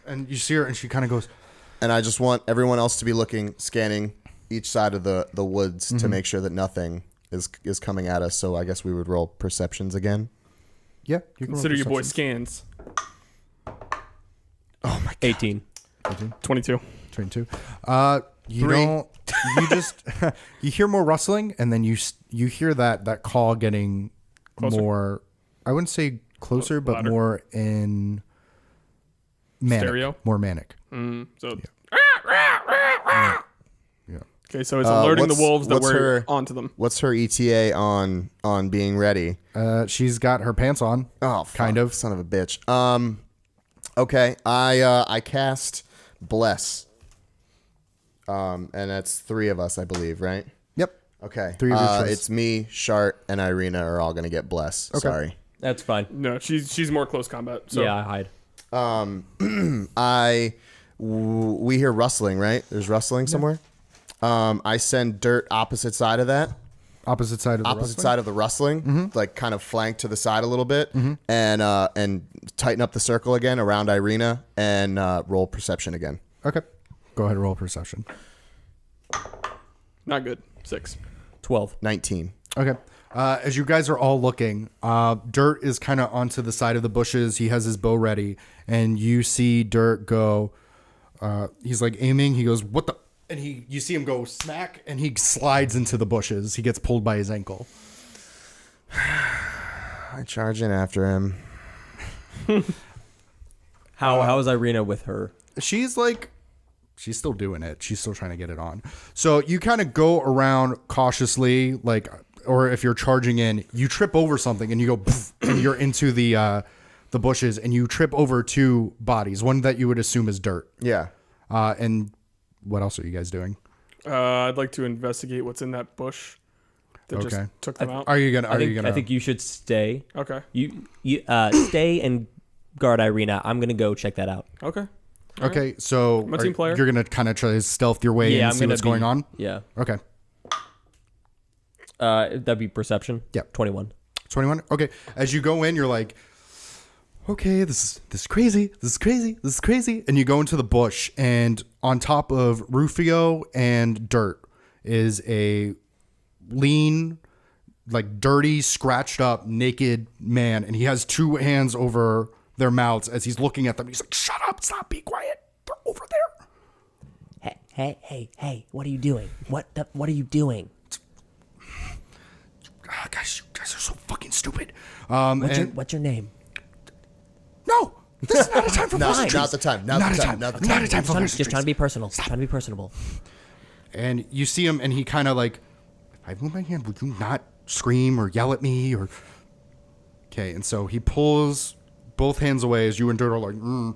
And you see her, and she kind of goes, And I just want everyone else to be looking, scanning each side of the woods to make sure that nothing is coming at us. So I guess we would roll perceptions again. "Yeah, you can roll Consider your boy perception." scans. Oh my god. 18. 22. 22. You 3. don't. You just you hear more rustling, and then you hear that call getting Closer? more. I wouldn't say closer, but Louder? more in manic. Stereo? More manic. So, Yeah. okay, so it's alerting the what's- wolves that what's we're her- onto them. What's her ETA on being ready? She's got her pants on. Oh, fuck, Kind of. son of a bitch. Okay, I cast Bless. And that's 3 of us, I believe, right? Yep. Okay. 3 of your choice. It's me, Shart, and Irina are all gonna get Bless. Okay. Sorry. That's fine. No, she's more close combat. So Yeah, I hide. We hear rustling, right? There's rustling somewhere. I send Dirt opposite side of that. Opposite side of the Opposite rustling? side of the rustling, like kind of flank to the side a little bit, and tighten up the circle again around Irina and roll perception again. Okay. Go ahead and roll perception. not good. 6. 12. 19. Okay. As you guys are all looking, Dirt is kind of onto the side of the bushes. He has his bow ready, and you see Dirt go. He's like aiming. He goes, "What the?" And you see him go smack, and he slides into the bushes. He gets pulled by his ankle. I charge in after him. How is Irina with her? She's still doing it. She's still trying to get it on. So you kind of go around cautiously, or if you're charging in, you trip over something and you go, poof, and you're into the bushes, and you trip over 2 bodies. One that you would assume is dirt. Yeah. And what else are you guys doing? I'd like to investigate what's in that bush that just took them out. I think you should stay. Okay. You stay and guard Irina. I'm gonna go check that out. Okay. Okay, so I'm a team player. You're gonna kind of try to stealth your way in and see what's going on. Yeah. Okay. That'd be perception. Yep. 21. 21. Okay. As you go in, you're like, okay, this is crazy. This is crazy. This is crazy. And you go into the bush, and on top of Rufio and dirt is a lean, dirty, scratched up, naked man, and he has 2 hands over their mouths as he's looking at them. He's like, "Shut up! Stop! Be quiet! They're over there." Hey! What are you doing? What are you doing? Guys, you guys are so fucking stupid. What's your name? No, this is not a time for Not questions. the time. Not the time. Not a time for questions. Just trying to be personal. Trying to be personable. And you see him, and he kind of if I move my hand, would you not scream or yell at me? Or okay, and so he pulls both hands away as you and Dirt are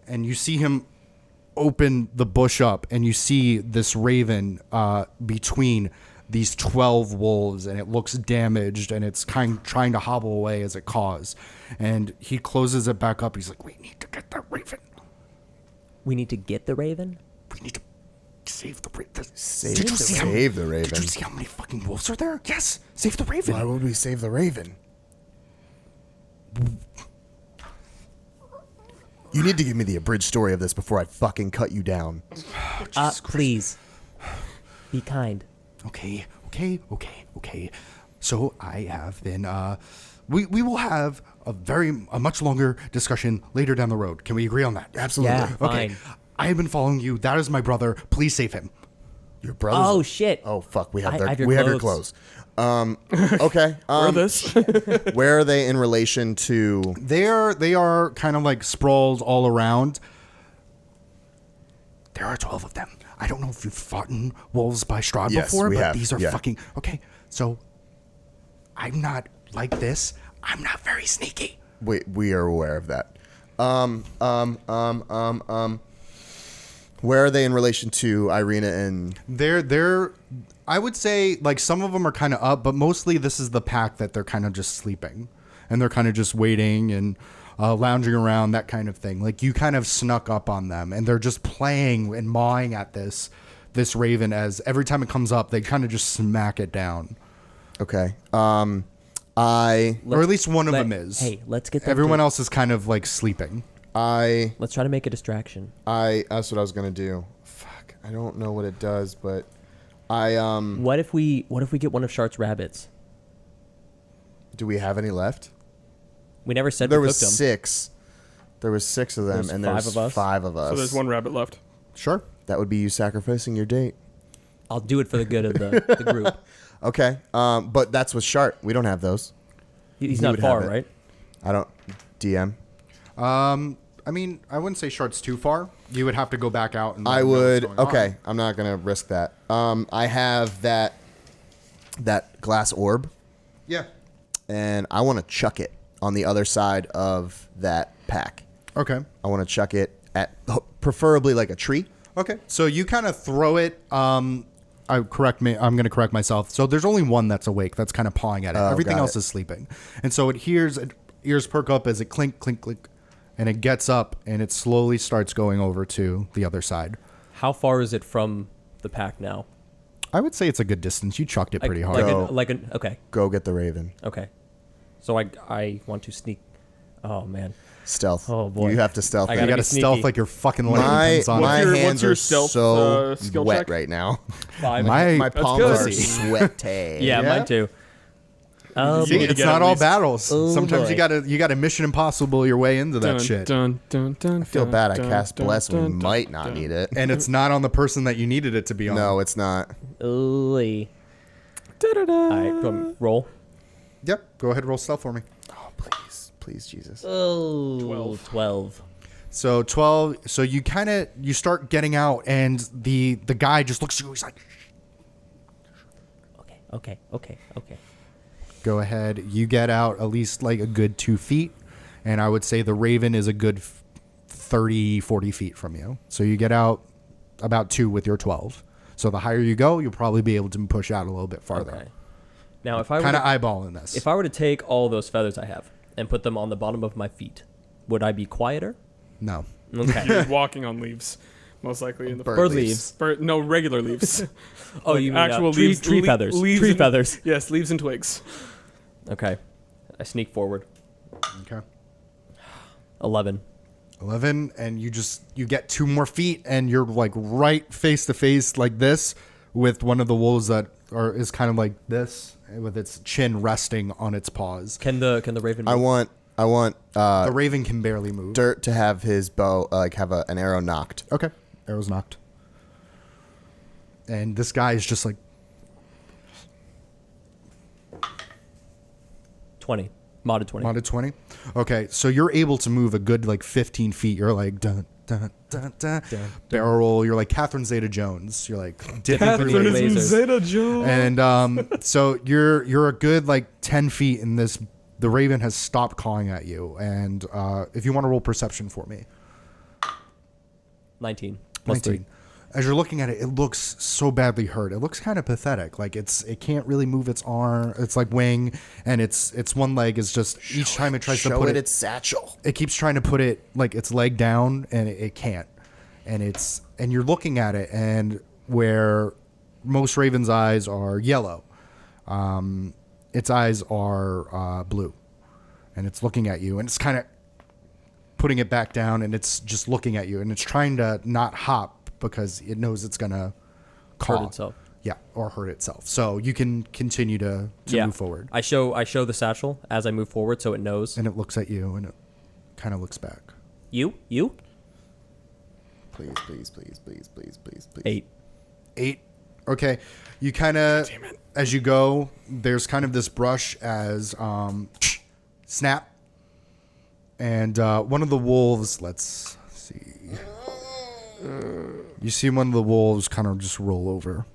and you see him open the bush up, and you see this raven between these 12 wolves, and it looks damaged, and it's trying to hobble away as it caws. And he closes it back up. He's like, "We need to get that raven. We need to get the raven? We need to save the raven." Save the raven. Did you see how many fucking wolves are there? Yes, save the raven. Why would we save the raven? You need to give me the abridged story of this before I fucking cut you down. Please. Be kind. Okay. So I have been, we will have a much longer discussion later down the road. Can we agree on that? Absolutely. Yeah, Okay. fine. I have been following you. That is my brother. Please save him. Your brother. Oh, shit. Oh fuck. We have I have your your clothes. clothes. Okay. Or this. Where are they in relation to? They are kind of sprawled all around. There are 12 of them. I don't know if you've fought in wolves by Strahd Yes, before, we but have. these are Yeah. fucking okay. So I'm not like this. I'm not very sneaky. We are aware of that. Where are they in relation to Irina and? They're I would say some of them are kind of up, but mostly this is the pack that they're kind of just sleeping, and they're kind of just waiting and lounging around, that kind of thing. You kind of snuck up on them, and they're just playing and mawing at this raven as every time it comes up, they kind of just smack it down. Okay. Or at least one of them is. Hey, let's get them Everyone else is kind of sleeping. Let's try to make a distraction. That's what I was gonna do. Fuck. I don't know what it does, but What if we get one of Shart's rabbits? do we have any left? We never said There we was cooked them. 6. There was 6 of them, There's and 5 there's of us? 5 of us. So there's 1 rabbit left. Sure. That would be you sacrificing your date. I'll do it for the good of the group. Okay. But that's with Shart. We don't have those. He's You not would far, have it. right? I don't. DM. I mean, I wouldn't say Shart's too far. You would have to go back out and let I him know what's would. going on. Okay. I'm not gonna risk that. I have that glass orb, Yeah. and I want to chuck it on the other side of that pack. Okay. I want to chuck it at preferably a tree. Okay. So you kind of throw it. I'm going to correct myself. So there's only one that's awake, that's kind of pawing at it. Everything got else it. is sleeping. And so ears perk up as it clink, clink, clink, and it gets up and it slowly starts going over to the other side. How far is it from the pack now? I would say it's a good distance. You chucked it pretty hard. Okay. Go get the raven. Okay. So I want to sneak. Oh man. Stealth. Oh, boy. You have to stealth. I it. gotta You got to be sneaky. stealth like your fucking life My depends on my it. what's hands your are stealth, so skill wet check? right now. 5. My Palms good. are sweaty. Yeah, Yeah. mine too. You need to It's get not at all least- battles. Oh, Sometimes boy. you gotta Mission Impossible your way into that shit. I feel bad. I cast bless. We might not need it. And it's not on the person that you needed it to be on. No, it's not. All Ooh. right, roll. Yep. Go ahead, roll stealth for me. Oh, please, Jesus. Oh, 12. So 12. So you start getting out, and the guy just looks at you. He's like, Okay. go ahead. You get out at least like a good 2 feet. And I would say the Raven is a good 30, 40 feet from you. So you get out about 2 with your 12. So the higher you go, you'll probably be able to push out a little bit farther. Okay. Now, if I were Kind of to, eyeballing this. if I were to take all those feathers I have and put them on the bottom of my feet, would I be quieter? No. Okay. You're walking on leaves, most likely in the Bird leaves. No, regular leaves. Oh, Like you mean actual tree, leaves? tree feathers? Leaves Tree and- feathers. Yes, leaves and twigs. Okay. I sneak forward. Okay. 11. 11, and you get 2 more feet, and you're like right face to face like this with one of the wolves that is kind of like this with its chin resting on its paws. Can the raven move? I want The Raven can barely move. Dirt to have his bow have an arrow knocked. Okay. Arrow's knocked. And this guy is just like 20. Modded 20. modded 20. Okay, so you're able to move a good like 15 feet. You're like dun dun dun dun. Barrel roll. You're like Catherine Zeta-Jones. You're like dipping through Catherine lasers. lasers. Zeta-Jones. And so you're a good like 10 feet in this. The Raven has stopped calling at you. And if you want to roll perception for me, 19. Plus 19. As you're looking at it, it looks so badly hurt. It looks kind of pathetic. Like it can't really move its arm. It's like wing, and its one leg is just each time it tries to put its satchel. it keeps trying to put it like its leg down, and it can't. And you're looking at it, and where most ravens' eyes are yellow, its eyes are blue, and it's looking at you, and it's kind of putting it back down, and it's just looking at you, and it's trying to not hop because it knows it's gonna Hurt itself. Yeah, or hurt itself. So you can continue to move forward, I show the satchel as I move forward so it knows. and it looks at you, and it kind of looks back. You? Please, please, please, please, please, please, please. 8. 8. Okay. You kind of, as you go, there's kind of this brush as snap. And one of the wolves, let's see. You see one of the wolves kind of just roll over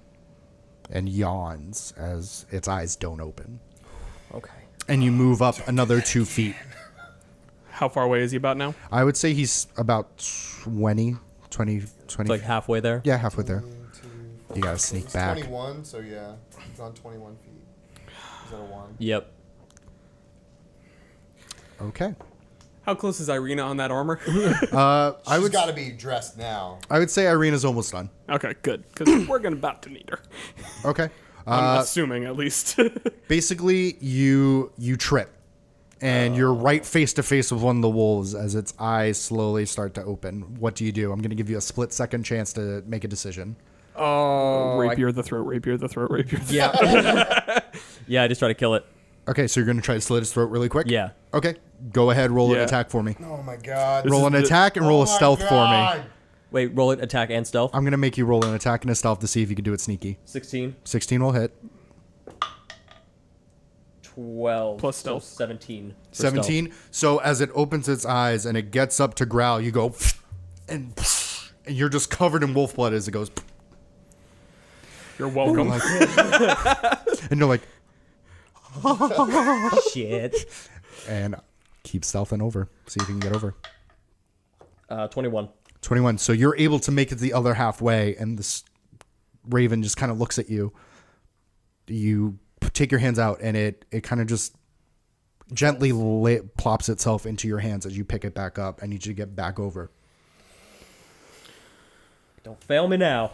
and yawns as its eyes don't open. Okay. And you move up another 2 feet. How far away is he about now? I would say he's about 20. It's like halfway there. Yeah, halfway there. You got to sneak back. 21, so yeah. It's on 21 feet. Is that a 1? Yep. Okay. How close is Irina on that armor? I would got to be dressed now. I would say Irina's almost done. Okay, good, because we're about to need her. Okay. I'm assuming, at least. Basically, you trip, and you're right face to face with one of the wolves as its eyes slowly start to open. What do you do? I'm going to give you a split-second chance to make a decision. Rapier the throat, rapier the throat, rapier the throat. Yeah. Yeah, I just try to kill it. Okay, so you're going to try to slit its throat really quick? Yeah. Okay, go ahead, roll an Yeah. attack for me. Oh my god. Roll an attack and roll a stealth for me. Wait, roll it, attack, and stealth. I'm going to make you roll an attack and a stealth to see if you can do it sneaky. 16. 16 will hit. 12. Plus so stealth. 17. for 17. So as it opens its eyes and it gets up to growl, you go and you're just covered in wolf blood as it goes. You're welcome. And you're like, stealth. Shit. and keep stealthing over. See if you can get over. 21. 21. So you're able to make it the other halfway, and this raven just kind of looks at you. You take your hands out, and it kind of just gently plops itself into your hands as you pick it back up. I need you to get back over. Don't fail me now.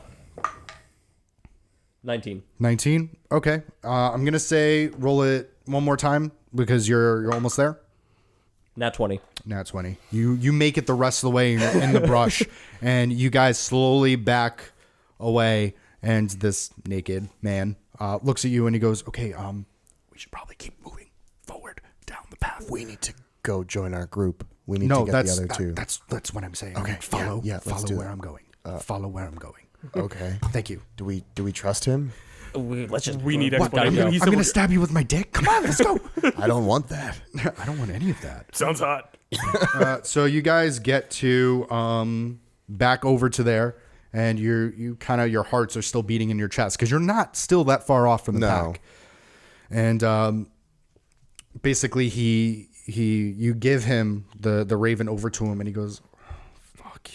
19. 19. Okay. I'm gonna say roll it one more time because you're almost there. Nat 20. Nat 20. You make it the rest of the way in the brush, and you guys slowly back away. And this naked man looks at you and he goes, "Okay, we should probably keep moving forward down the path." We need to go join our group. We need No, to get that's the other two. that's what I'm saying. Okay, follow. yeah, let's follow do where that. I'm going. Follow where I'm going. Okay. Thank you. Do we trust him? Let's just. We need What? Gotta explanation. go. He's I'm over gonna here. stab you with my dick. Come on, let's go. I don't want that. I don't want any of that. Sounds hot. So you guys get to back over to there, and you kind of your hearts are still beating in your chest because you're not still that far off from the pack. And basically, you give him the raven over to him, and he goes, "Fuck,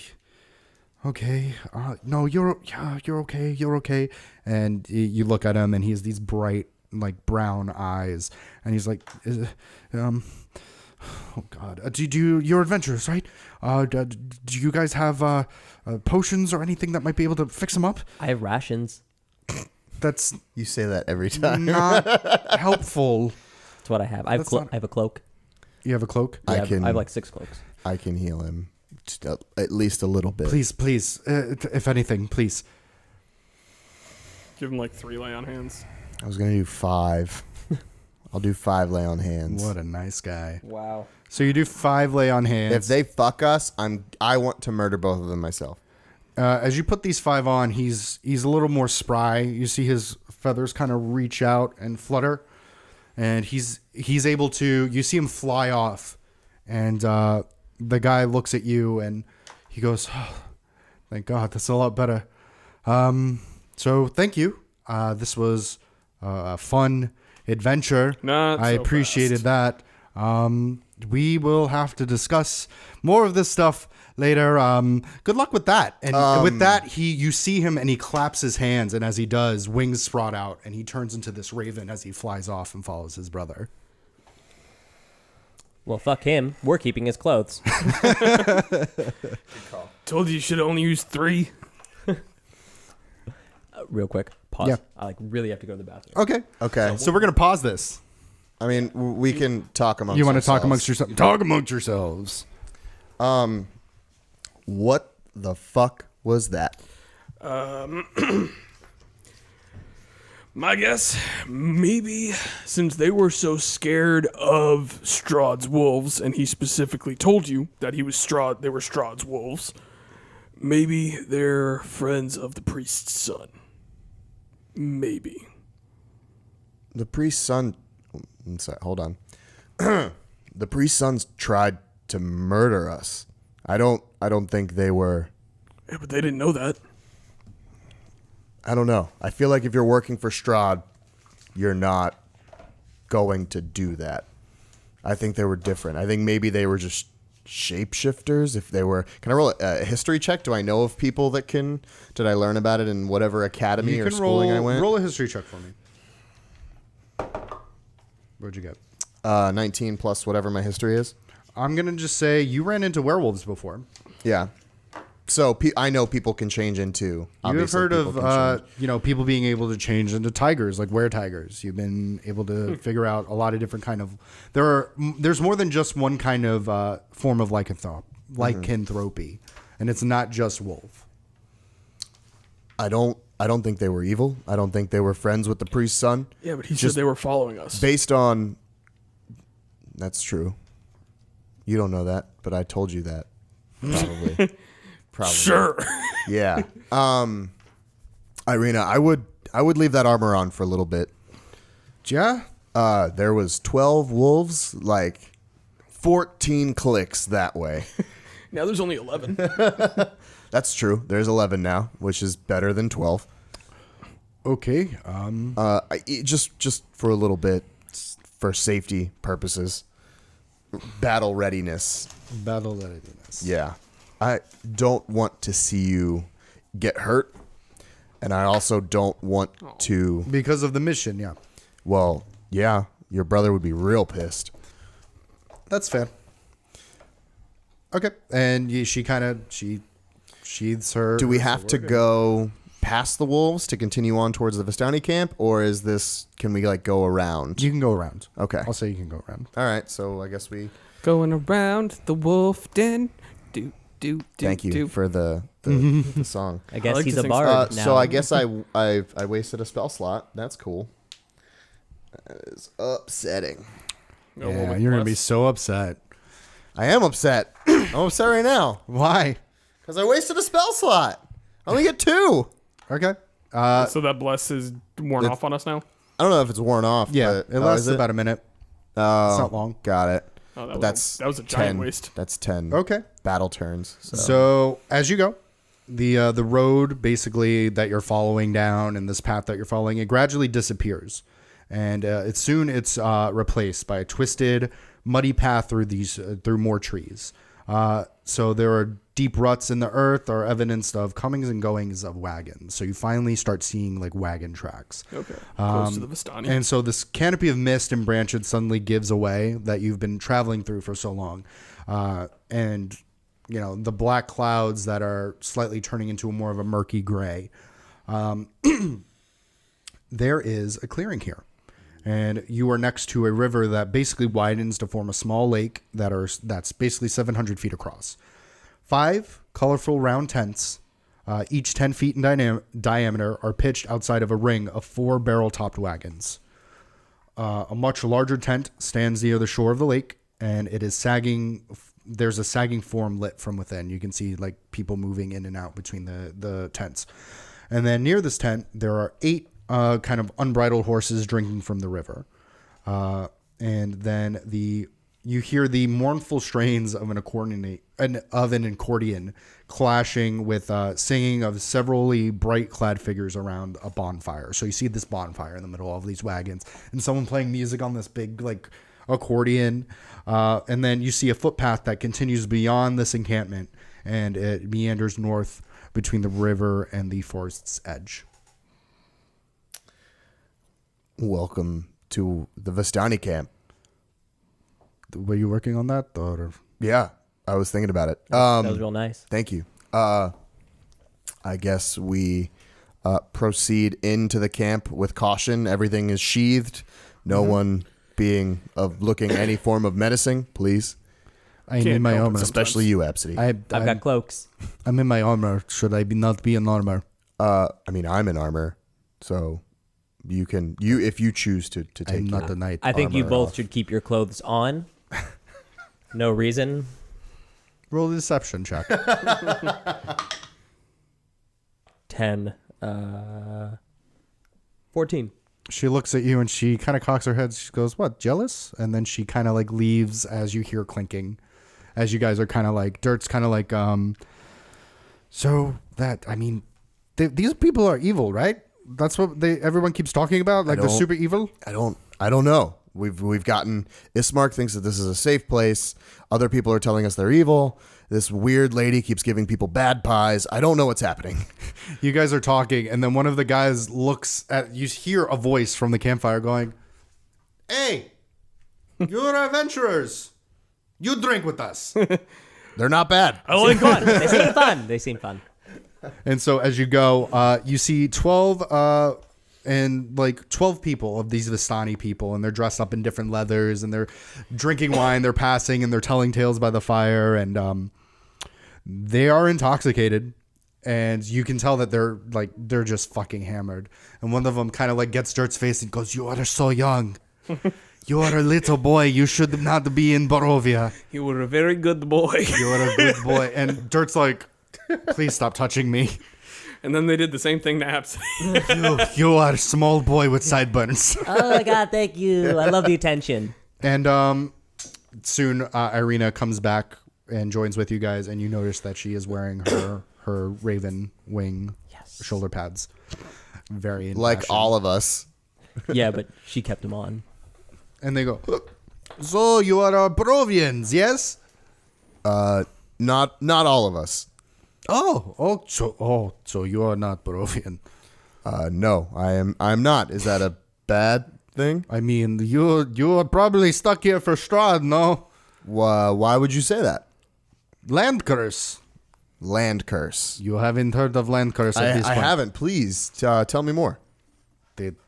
okay, no, you're okay, you're okay." And you look at him, and he has these bright, like brown eyes, and he's like, "Oh God, you're adventurous, right? Do you guys have potions or anything that might be able to fix him up?" I have rations. That's You say that every time. not helpful. That's what I have. I have a cloak. You have a cloak? Yeah, I I have like 6 cloaks. I can heal him just at least a little bit. Please, if anything, please. Give him like 3 lay on hands. I was gonna do 5. I'll do 5 lay on hands. What a nice guy. Wow. So you do 5 lay on hands. If they fuck us, I want to murder both of them myself. As you put these 5 on, he's a little more spry. You see his feathers kind of reach out and flutter, and he's able to. You see him fly off, and the guy looks at you and he goes, "Oh, thank God, that's a lot better." So thank you. This was a fun adventure. Not I so appreciated fast. that. We will have to discuss more of this stuff later. Good luck with that. And with that, you see him and he claps his hands, and as he does, wings sprout out and he turns into this raven as he flies off and follows his brother. Well, fuck him. We're keeping his clothes. Told you should have only used 3. Real quick. Pause. Yeah. I really have to go to the bathroom. Okay. Okay. So we're going to pause this. I mean, we can talk amongst. You want to talk ourselves. amongst yourselves? Talk amongst yourselves. What the fuck was that? My guess, maybe since they were so scared of Strahd's wolves, and he specifically told you that they were Strahd's wolves, maybe they're friends of the priest's son. Maybe. The priest's son. Sorry, hold on. The priest's sons tried to murder us. I don't think they were. Yeah, but they didn't know that. I don't know. I feel like if you're working for Strahd, you're not going to do that. I think they were different. I think maybe they were just shapeshifters. If they were, can I roll a history check? Do I know of people that can? Did I learn about it in whatever academy or schooling I went? Roll a history check for me. What'd you get? 19 plus whatever my history is. I'm gonna just say you ran into werewolves before. Yeah. So I know people can change into. You have obviously heard people of can change. people being able to change into tigers, like were-tigers. You've been able to figure out a lot of different kind of. There's more than just one kind of form of lycanthropy, and it's not just wolf. I don't think they were evil. I don't think they were friends with the priest's son. Yeah, but he said they were following us. Based on. That's true. You don't know that, but I told you that. Probably. Sure. Yeah. Irina, I would leave that armor on for a little bit. Yeah. There was 12 wolves, like 14 clicks that way. Now there's only 11. That's true. There's 11 now, which is better than 12. Okay. Just for a little bit, for safety purposes, battle readiness. Battle readiness. Yeah. I don't want to see you get hurt, and I also don't want to. Because of the mission, yeah. Well, yeah, your brother would be real pissed. That's fair. Okay. And she sheathes her. Do we have to go past the wolves to continue on towards the Vistani camp, or can we go around? You can go around. Okay. I'll say you can go around. All right, so I guess we. Going around the wolf den. Thank you for the song. I guess like he's to a sing bard now. So I guess I wasted a spell slot. That's cool. That is upsetting. No, Yeah, with you're going to plus. be so upset. I am upset. I'm upset right now Why? because I wasted a spell slot. I only get 2. Okay. So that bless is worn off on us now? I don't know if it's worn off. Yeah, but, it lasts is about a minute. Oh, It's not long. Got it. Oh, But that's that was a giant 10. waste. That's 10 Okay. battle turns. So as you go, the road basically that you're following down and this path that you're following, it gradually disappears, and it's replaced by a twisted, muddy path through more trees. So there are deep ruts in the earth, are evidence of comings and goings of wagons. So you finally start seeing like wagon tracks. Okay. Close to the Vistani. And so this canopy of mist and branches suddenly gives away that you've been traveling through for so long. And, you know, the black clouds that are slightly turning into more of a murky gray. There is a clearing here. And you are next to a river that basically widens to form a small lake that's basically 700 feet across. 5 colorful round tents, each 10 feet in diameter, are pitched outside of a ring of 4 barrel-topped wagons. A much larger tent stands near the shore of the lake, and it is sagging. There's a sagging form lit from within. You can see like people moving in and out between the tents. And then near this tent, there are 8 kind of unbridled horses drinking from the river. And then you hear the mournful strains of an accordion clashing with singing of severally bright clad figures around a bonfire. So you see this bonfire in the middle of these wagons and someone playing music on this big like accordion. And then you see a footpath that continues beyond this encampment, and it meanders north between the river and the forest's edge. Welcome to the Vistani camp. Were you working on that? Or? Yeah, I was thinking about it. That was real nice. Thank you. I guess we proceed into the camp with caution. Everything is sheathed. No one being looking any form of menacing, please. I'm in my armor. Especially you, Absidy. I've got cloaks. I'm in my armor. Should I not be in armor? I mean, I'm in armor, so you can if you choose to take. I'm not the knight. I think you armor both off. should keep your clothes on. No reason. Roll a deception check. 10. 14. She looks at you and she kind of cocks her head. She goes, "What, jealous?" And then she kind of like leaves as you hear clinking. As you guys are kind of like, Dirt's kind of like, so that, I mean, these people are evil, right? That's what everyone keeps talking about. Like they're super evil. I don't know. We've gotten Ismark thinks that this is a safe place. Other people are telling us they're evil. This weird lady keeps giving people bad pies. I don't know what's happening. You guys are talking, and then one of the guys looks at you. Hear a voice from the campfire going, "Hey, you're adventurers. You drink with us." They're not bad. I like Fun. They seem fun. They seem fun. And so as you go, you see 12 people of these Vistani people, and they're dressed up in different leathers, and they're drinking wine, they're passing, and they're telling tales by the fire, and they are intoxicated, and you can tell that they're just fucking hammered. And one of them kind of like gets Dirt's face and goes, "You are so young. You are a little boy. You should not be in Barovia. You were a very good boy. You are a good boy." And Dirt's like, "Please stop touching me. And then they did the same thing to Abs. You are a small boy with sideburns." Oh my god, thank you. I love the attention. And soon Irina comes back and joins with you guys, and you notice that she is wearing her raven wing shoulder pads. Very in Like fashion. all of us. Yeah, but she kept him on. And they go, "So you are Barovians, yes?" Not all of us. So you are not Barovian. No, I'm not. Is that a bad thing? I mean, you are probably stuck here for Strahd, no? Why would you say that? Land curse. Land curse. You haven't heard of land curse at this I point. haven't. Please tell me more.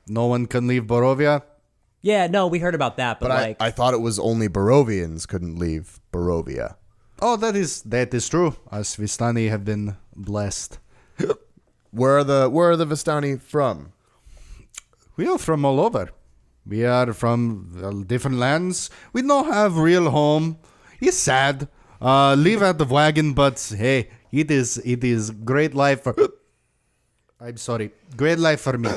No one can leave Barovia? Yeah, no, we heard about that, but, But like, I thought it was only Barovians couldn't leave Barovia. Oh, that is true. Us Vistani have been blessed. Where are the Vistani from? We are from all over. We are from different lands. We don't have real home. It's sad. Live out the wagon, but hey, it is great life for. I'm sorry, great life for me.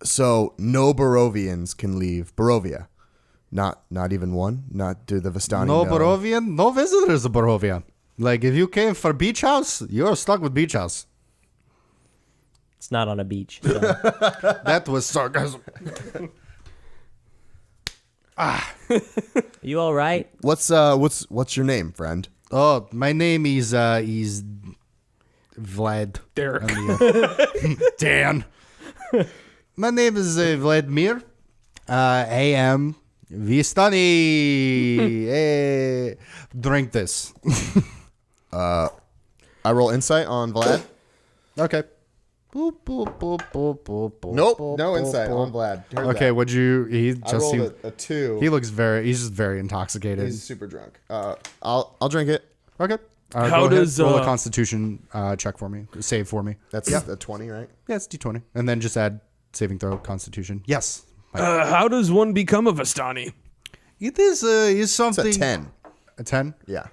So no Barovians can leave Barovia. Not even one? Not do the Vistani No know? Barovian, no visitors to Barovia. Like, if you came for beach house, you're stuck with beach house. It's not on a beach. So. That was sarcasm. You all right? What's your name, friend? Oh, my name is Vlad. Derek. Dan. My name is Vladimir. I am Vistani. Hey, drink this. I roll insight on Vlad. Okay. Boop, boop, boop, boop, boop, boop, Nope, boop, no boop, insight boop. on Vlad. Heard Okay, that. what'd you? He I just rolled seemed, a 2. he looks he's just very intoxicated. He's super drunk. I'll drink it. Okay. How go ahead, does, roll a Constitution check for me? Save for me. That's a 20, right? Yeah, it's D20, and then just add saving throw Constitution. Yes. How does one become a Vistani? It is It's something. a 10. A 10. Yeah.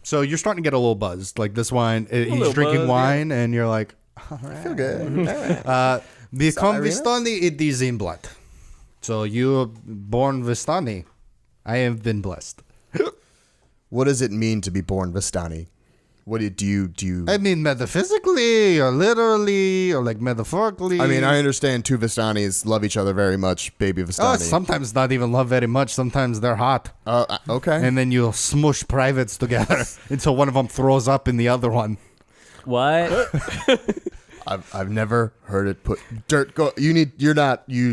So you're starting to get a little buzzed. Like this wine, he's little drinking buzzed, wine, and you're like, I feel good. All right. become Irina? Vistani, it is in blood. So you're born Vistani. I have been blessed. What does it mean to be born Vistani? What do you? I mean, metaphysically, or literally, or like metaphorically. I mean, I understand two Vistanis love each other very much, baby Oh, Vistani. sometimes not even love very much. Sometimes they're hot. Okay. And then you'll smush privates together until one of them throws up in the other one. What? I've never heard it put dirt. Go. You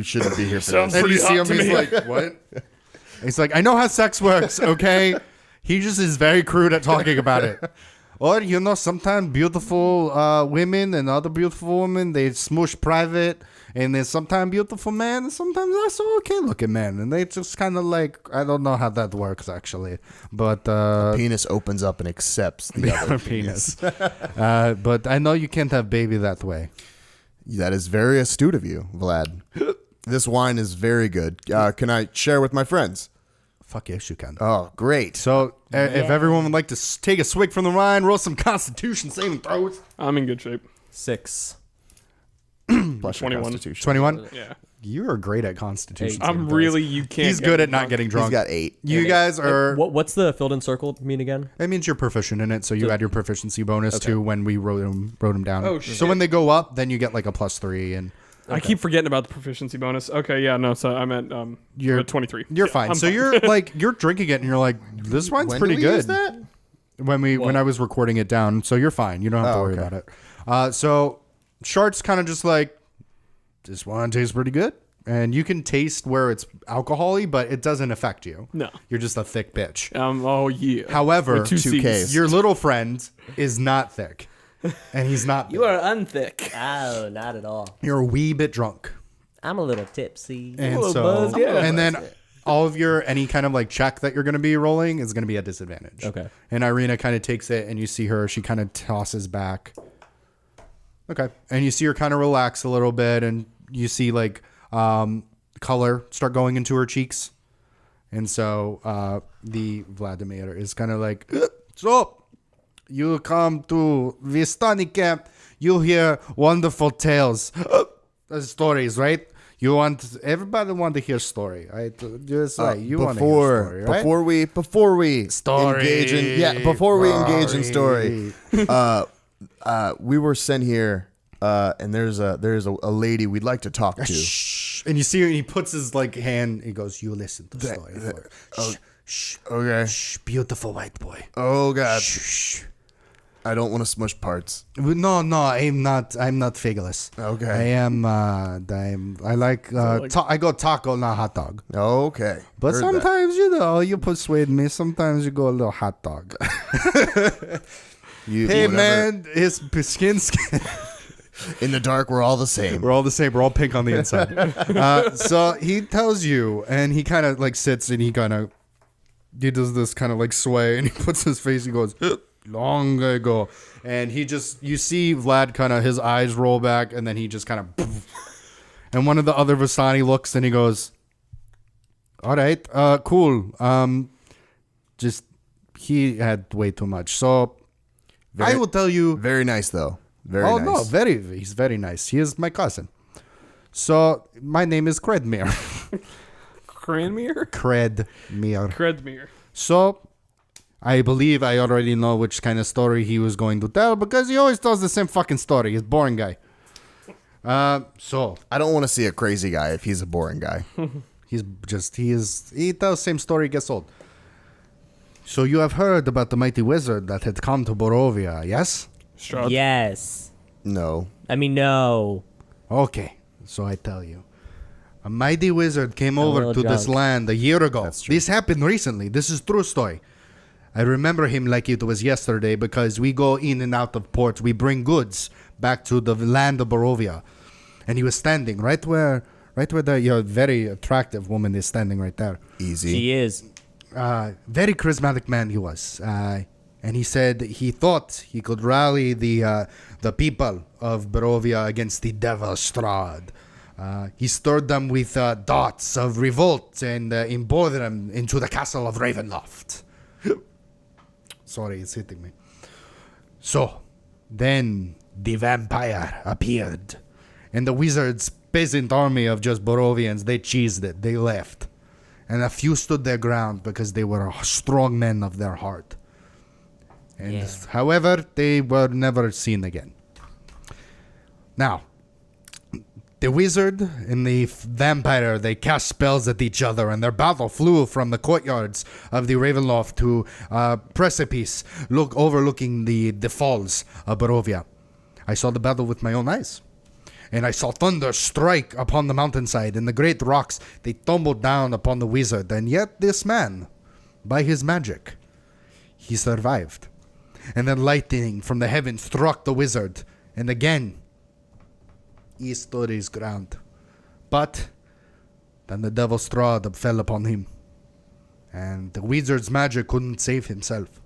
shouldn't be here for Sounds this. And you pretty see hot him, to he's me. like, what? He's like, I know how sex works, okay? He just is very crude at talking about it. Or, sometimes beautiful women and other beautiful women, they smush private. And then sometimes beautiful men, and sometimes also okay looking men. And they just kind of like, I don't know how that works, actually. But, Penis opens up and accepts the other penis. But I know you can't have baby that way. That is very astute of you, Vlad. This wine is very good. Can I share with my friends? Fuck yes, you can. Oh, great. So, if everyone would like to take a swig from the wine, roll some Constitution saving throws. I'm in good shape. 6. Plus your 21. Constitution. 21? Yeah. You are great at Constitution. I'm saving really, throws. you can't. He's get good me at not drunk. getting He's drunk. got 8. You guys are. What's the filled in circle mean again? That means you're proficient in it, so you add your proficiency bonus to when we wrote them down. Oh, So shit. when they go up, then you get like a +3, and I keep forgetting about the proficiency bonus. Okay, yeah, no, so I'm at You're- at 23. you're Yeah, fine. I'm So you're like you're drinking it, and you're like, this wine's When pretty do we use good. that? When I was recording it down, so you're fine. You don't have to Oh, worry okay. about it. So Shart's kind of just like, this wine tastes pretty good, and you can taste where it's alcohol-y, but it doesn't affect you. No. You're just a thick bitch. Oh yeah. However, With two C's. 2Ks. your little friend is not thick, and he's not. You are unthick. Oh, not at all. You're a wee bit drunk, I'm a little tipsy. and little so buzzed, yeah. and then all of your any kind of like check that you're going to be rolling is going to be at disadvantage. Okay. And Irina kind of takes it, and you see her. She kind of tosses back. Okay. And you see her kind of relax a little bit, and you see like color start going into her cheeks. And so the Vladimir is kind of like, so you come to Vistani camp, you hear wonderful tales, stories, right? Everybody want to hear story, right? Just right. You want to hear story, right? Before we Story. engage in before we engage in story, we were sent here, and there's a lady we'd like to talk to. Shh. And you see, he puts his like hand. He goes, "You listen to the story." Shh, Okay. shh, beautiful white boy. Oh God, Shh. I don't want to smush parts. No, I'm not figureless. Okay. I am. I like. I go taco, not hot dog. Okay. But Heard that. sometimes, you persuade me. Sometimes you go a little hot dog. Hey, whatever. man, his skin. In the dark, we're all the same. We're all the same. We're all pink on the inside. So he tells you, and he kind of like sits and he does this kind of like sway, and he puts his face. He goes, long ago, and you see Vlad kind of his eyes roll back, and then he just kind of, and one of the other Vistani looks and he goes, all right, cool. Just he had way too much. So I will tell you. Very nice, though. Very Oh nice. no, he's very nice. He is my cousin. So my name is Credmere. Cranmere? Credmere. Credmere. So, I believe I already know which kind of story he was going to tell because he always tells the same fucking story. He's a boring guy. So I don't want to see a crazy guy if he's a boring guy. he tells the same story, gets old. So you have heard about the mighty wizard that had come to Borovia, yes? Strahd. Yes. No. I mean, no. Okay, so I tell you. A mighty wizard came A over little to this drunk. land a year ago. That's true. This happened recently. This is true story. I remember him like it was yesterday because we go in and out of ports. We bring goods back to the land of Borovia. And he was standing right where your very attractive woman is standing right there. Easy. She is. Very charismatic man he was. And he said he thought he could rally the people of Barovia against the devil Strahd. He stirred them with thoughts of revolt and emboldened them into the castle of Ravenloft. Sorry, it's hitting me. So, then the vampire appeared. And the wizard's peasant army of just Borovians, they cheesed it. They left. And a few stood their ground because they were strong men of their heart. And Yeah. however, they were never seen again. Now, the wizard and the vampire, they cast spells at each other, and their battle flew from the courtyards of the Ravenloft to a precipice overlooking the falls of Barovia. I saw the battle with my own eyes. And I saw thunder strike upon the mountainside, and the great rocks, they tumbled down upon the wizard. And yet this man, by his magic, he survived. And then lightning from the heavens struck the wizard, and again, he stood his ground. But then the devil Strahd fell upon him, and the wizard's magic couldn't save himself.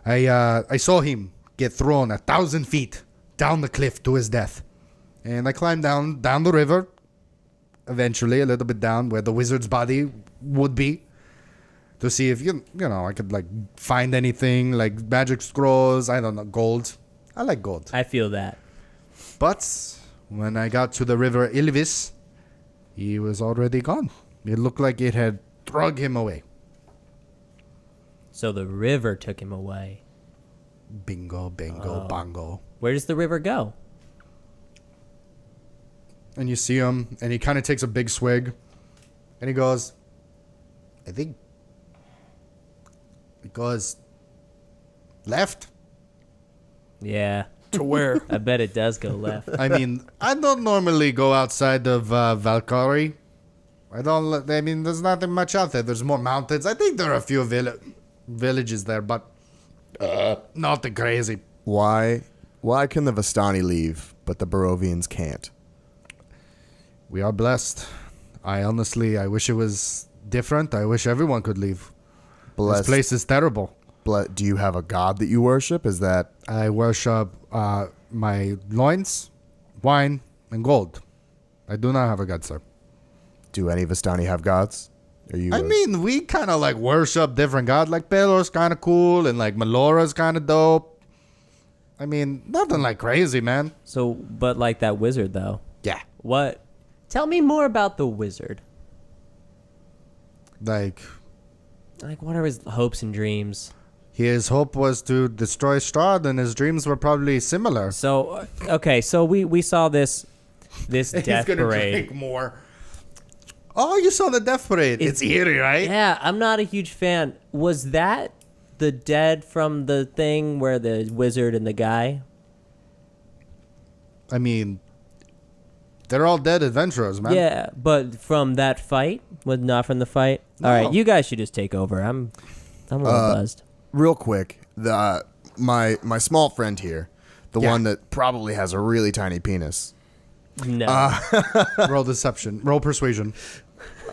I saw him get thrown 1,000 feet down the cliff to his death. And I climbed down the river, eventually a little bit down where the wizard's body would be, to see if, I could, find anything, like magic scrolls, I don't know, gold. I like gold. I feel that. But when I got to the river Ilvis, he was already gone. It looked like it had drug him away. So the river took him away. Bingo, bango, bongo. Where does the river go? And you see him, and he kind of takes a big swig, and he goes, I think it goes left. Yeah. To where? I bet it does go left. I mean, I don't normally go outside of Valkyrie. There's nothing much out there. There's more mountains. I think there are a few villages there, but nothing crazy. Why can the Vistani leave, but the Barovians can't? We are blessed. I wish it was different. I wish everyone could leave. Blessed. This place is terrible. Do you have a god that you worship? Is that... I worship my loins, wine, and gold. I do not have a god, sir. Do any Vistani have gods? Are you? We kind of worship different gods. Like Pelor's kind of cool, and Melora's kind of dope. Nothing crazy, man. So, but like that wizard, though. Yeah. What? Tell me more about the wizard. Like, What are his hopes and dreams? his hope was to destroy Strahd, and his dreams were probably similar. So, okay, so we saw this death parade. more. Oh, you saw the death parade. It's eerie, right? Yeah, I'm not a huge fan. Was that the dead from the thing where the wizard and the guy? They're all dead adventurers, man. Yeah, but from that fight? Was not from the fight? All right, you guys should just take over. I'm a little buzzed. Real quick, my small friend here, the one that probably has a really tiny penis. No. Roll deception. Roll persuasion.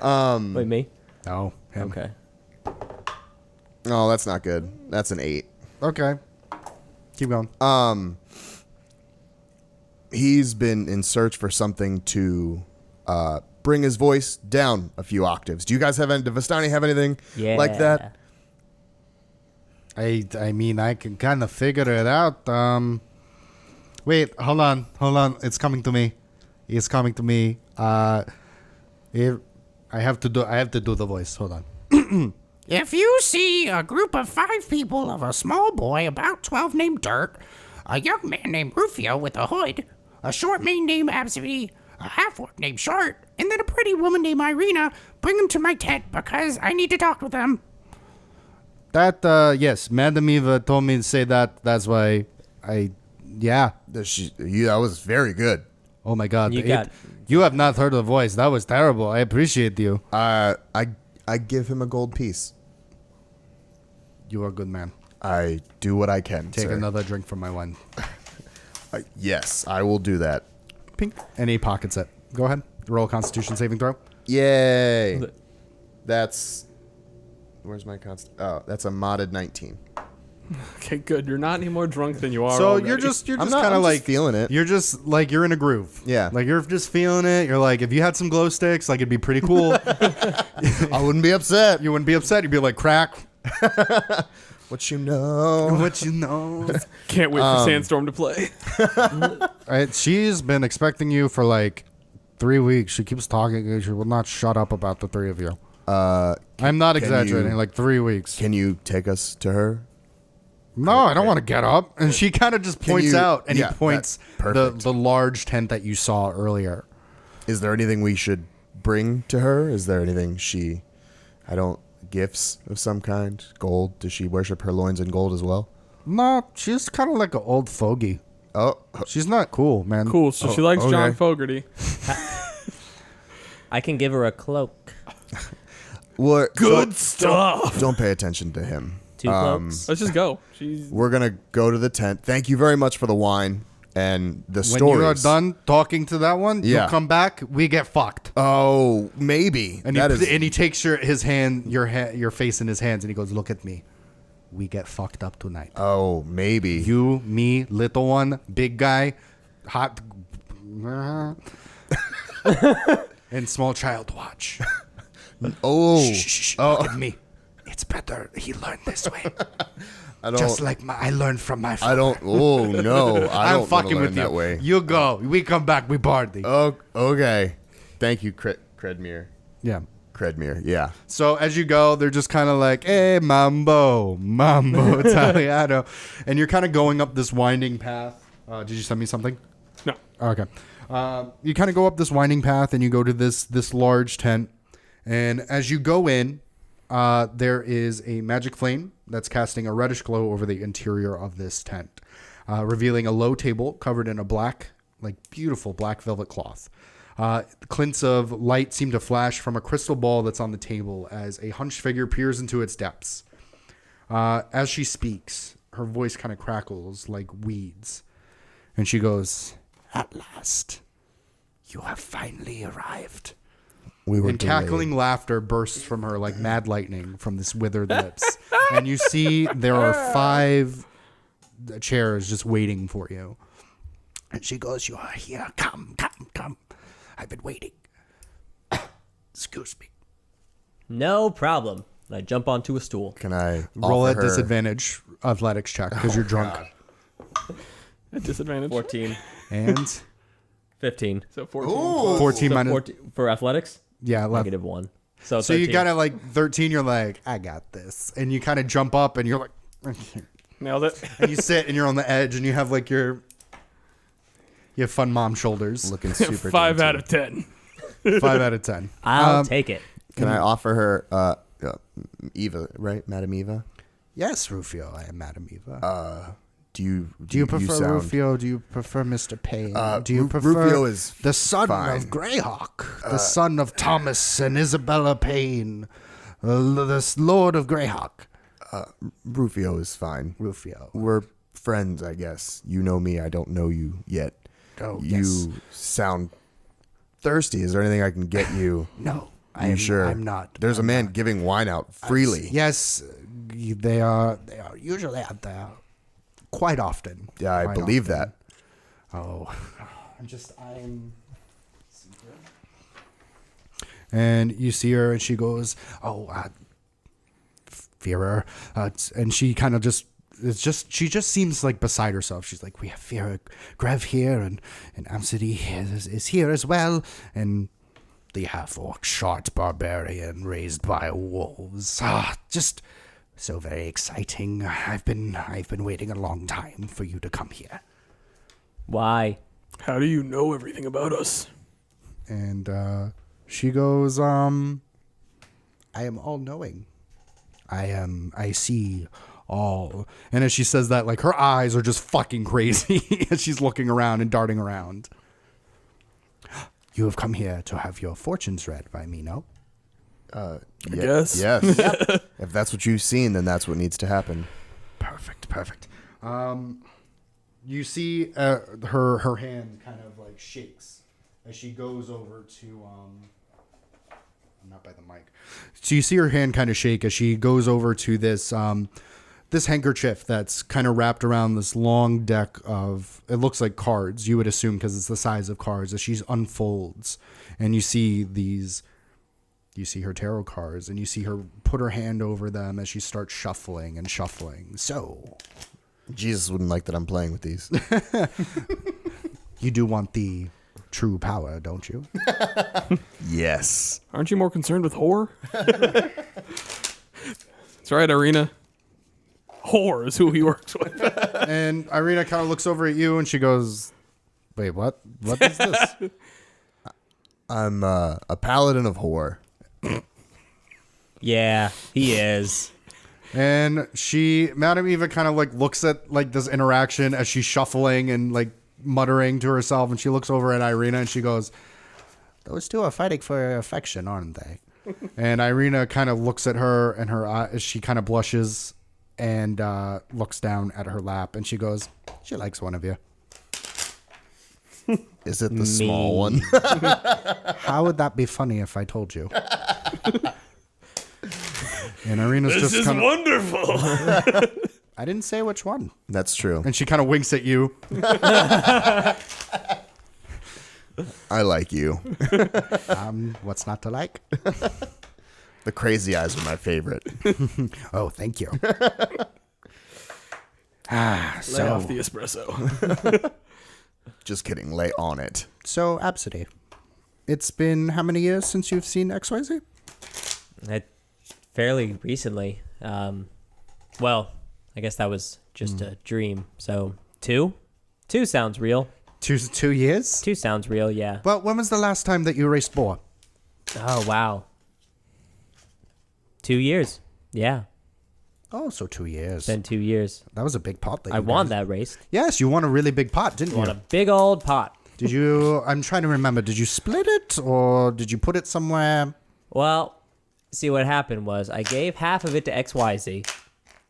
Wait, me? No. Him. Okay. Oh, that's not good. That's an 8. Okay. Keep going. He's been in search for something to bring his voice down a few octaves. Do you guys have any? Does Vistani have anything like that? I can kind of figure it out. Wait, hold on. It's coming to me. I I have to do the voice. Hold on. If you see a group of 5 people of a small boy about 12 named Dirt, a young man named Rufio with a hood, a short man named Absidy, a half-orc named Shart, and then a pretty woman named Irina, bring them to my tent because I need to talk with them. That yes, Madame Eva told me to say that. That's why yeah. That was very good. Oh my God. You You have not heard the voice. That was terrible. I appreciate you. I give him a gold piece. You are a good man. I do what I can. Take sir. another drink from my wine. Yes, I will do that. Pink. And he pockets it. Go ahead. Roll a Constitution saving throw. Yay! That's where's my const? Oh, that's a modded 19. Okay, good. You're not any more drunk than you are. So already. you're just I'm kind not- of I'm like just feeling it. You're just like you're in a groove. Yeah. Like you're just feeling it. You're like, if you had some glow sticks, like it'd be pretty cool. I wouldn't be upset. You wouldn't be upset. You'd be like, crack. What you know? What you know? Can't wait for Sandstorm to play. Right, she's been expecting you for like 3 weeks. She keeps talking. She will not shut up about the 3 of you. I'm not exaggerating. you- Like 3 weeks. Can you take us to her? No, I don't want to get up. And she kind of just points you- out, and yeah, he points that's the perfect. large tent that you saw earlier. Is there anything we should bring to her? Is there anything gifts of some kind? Gold? Does she worship her loins in gold as well? No, she's kind of like an old fogey. Oh, She's not cool, man. Cool. So she likes John okay. Fogerty. I can give her a cloak. what? Good stuff. Don't pay attention to him. 2 cloaks. Let's just go. She's We're gonna go to the tent. Thank you very much for the wine and the When stories. you are done talking to that one, Yeah. you come back, we get fucked. Oh, maybe. And he takes your face in his hands, and he goes, "Look at me. We get fucked up tonight. Oh, maybe. You, me, little one, big guy, hot, and small child watch. Oh, Shh, look at me. It's better he learned this way. I don't. Just like I learned from my father. I don't. Oh no, I I'm don't fucking learn with you. that way. You go. We come back. We party. Oh, okay. Thank you, Credmere. Yeah. Credmere. Yeah. So as you go, they're just kind of like, "Hey, mambo Italiano," and you're kind of going up this winding path. Did you send me something? no. Okay. You kind of go up this winding path, and you go to this large tent. And as you go in, there is a magic flame that's casting a reddish glow over the interior of this tent, revealing a low table covered in a black, like beautiful black velvet cloth. Glints of light seem to flash from a crystal ball that's on the table as a hunched figure peers into its depths. As she speaks, her voice kind of crackles like weeds. And she goes, At last, you have finally arrived. We were and cackling delayed. laughter bursts from her like mad lightning from this withered lips. And you see there are 5 chairs just waiting for you. And she goes, you are here. Come. I've been waiting. Excuse me. No problem. And I jump onto a stool. Can I Roll offer at her- disadvantage athletics check because you're drunk. At disadvantage. 14. And 15. So 14. 14 So minus 14 for athletics? yeah, left. -1. So So you 13. gotta like 13. You're like, I got this, and you kind of jump up, and you're like, Nailed it. and you sit, and you're on the edge, and you have like you have fun mom shoulders. looking super 5 dainty. out of 10. 5 out of 10. I'll take it. Can I offer her Eva, right? Madam Eva? Yes, Rufio. I am Madam Eva. Do you Do you prefer sound- Rufio? Do you prefer Mr. Payne? Do you Ru- prefer Rufio is the son fine. of Greyhawk, the son of Thomas and Isabella Payne, the Lord of Greyhawk? Rufio is fine. Rufio. We're friends, I guess. You know me. I don't know you yet. Oh, You yes. sound thirsty. Is there anything I can get you? No. You sure? I'm not. There's a man giving wine out freely. Yes, they are usually out there quite often. Yeah, I Quite believe often. that. Oh, I'm. And you see her, and she goes, "Oh, Vera," and she kind of she just seems like beside herself. She's like, "We have Vera Grev here, and Amsidy is here as well." And the half-orc Shart barbarian raised by wolves. Just so very exciting. I've been waiting a long time for you to come here. Why? How do you know everything about us? And she goes, I am all-knowing. I see all. and as she says that, like her eyes are just fucking crazy as she's looking around and darting around. You have come here to have your fortunes read by me, no? I guess. Yes. If that's what you've seen, then that's what needs to happen. Perfect. You see her hand kind of like shakes as she goes over to I'm not by the mic. So you see her hand kind of shake as she goes over to this this handkerchief that's kind of wrapped around this long deck of, it looks like cards, you would assume, because it's the size of cards, as she unfolds and you see her tarot cards, and you see her put her hand over them as she starts shuffling and shuffling. So, Jesus wouldn't like that I'm playing with these. you do want the true power, don't you? Yes. Aren't you more concerned with whore? That's right, Irina. Whore is who he works with. And Irina kind of looks over at you and she goes, wait, what? What is this? I'm a paladin of horror. Yeah, he is. And Madame Eva kind of like looks at like this interaction as she's shuffling and like muttering to herself, and she looks over at Irina and she goes, Those two are fighting for affection, aren't they? and Irina kind of looks at her, and her eye, she kind of blushes and looks down at her lap, and she goes, She likes one of you. Is it the small one? How would that be funny if I told you? and Irina's This just is kind of, wonderful. I didn't say which one. That's true. and she kind of winks at you. I like you. What's not to like? The crazy eyes are my favorite. Oh, thank you. Lay So off the espresso. Just kidding. Lay on it. Absidy, it's been how many years since you've seen XYZ? Fairly recently. Well, I guess that was just a dream. So 2? 2 sounds real. 2 years? 2 sounds real, yeah. Well, when was the last time that you raced boar? Oh, wow. 2 years. Yeah, Oh, so 2 years. been 2 years. That was a big pot. I won that race. Yes, you won a really big pot, didn't Won you? a big old pot. Did you? I'm trying to remember. Did you split it or did you put it somewhere? Well, see, what happened was I gave half of it to XYZ,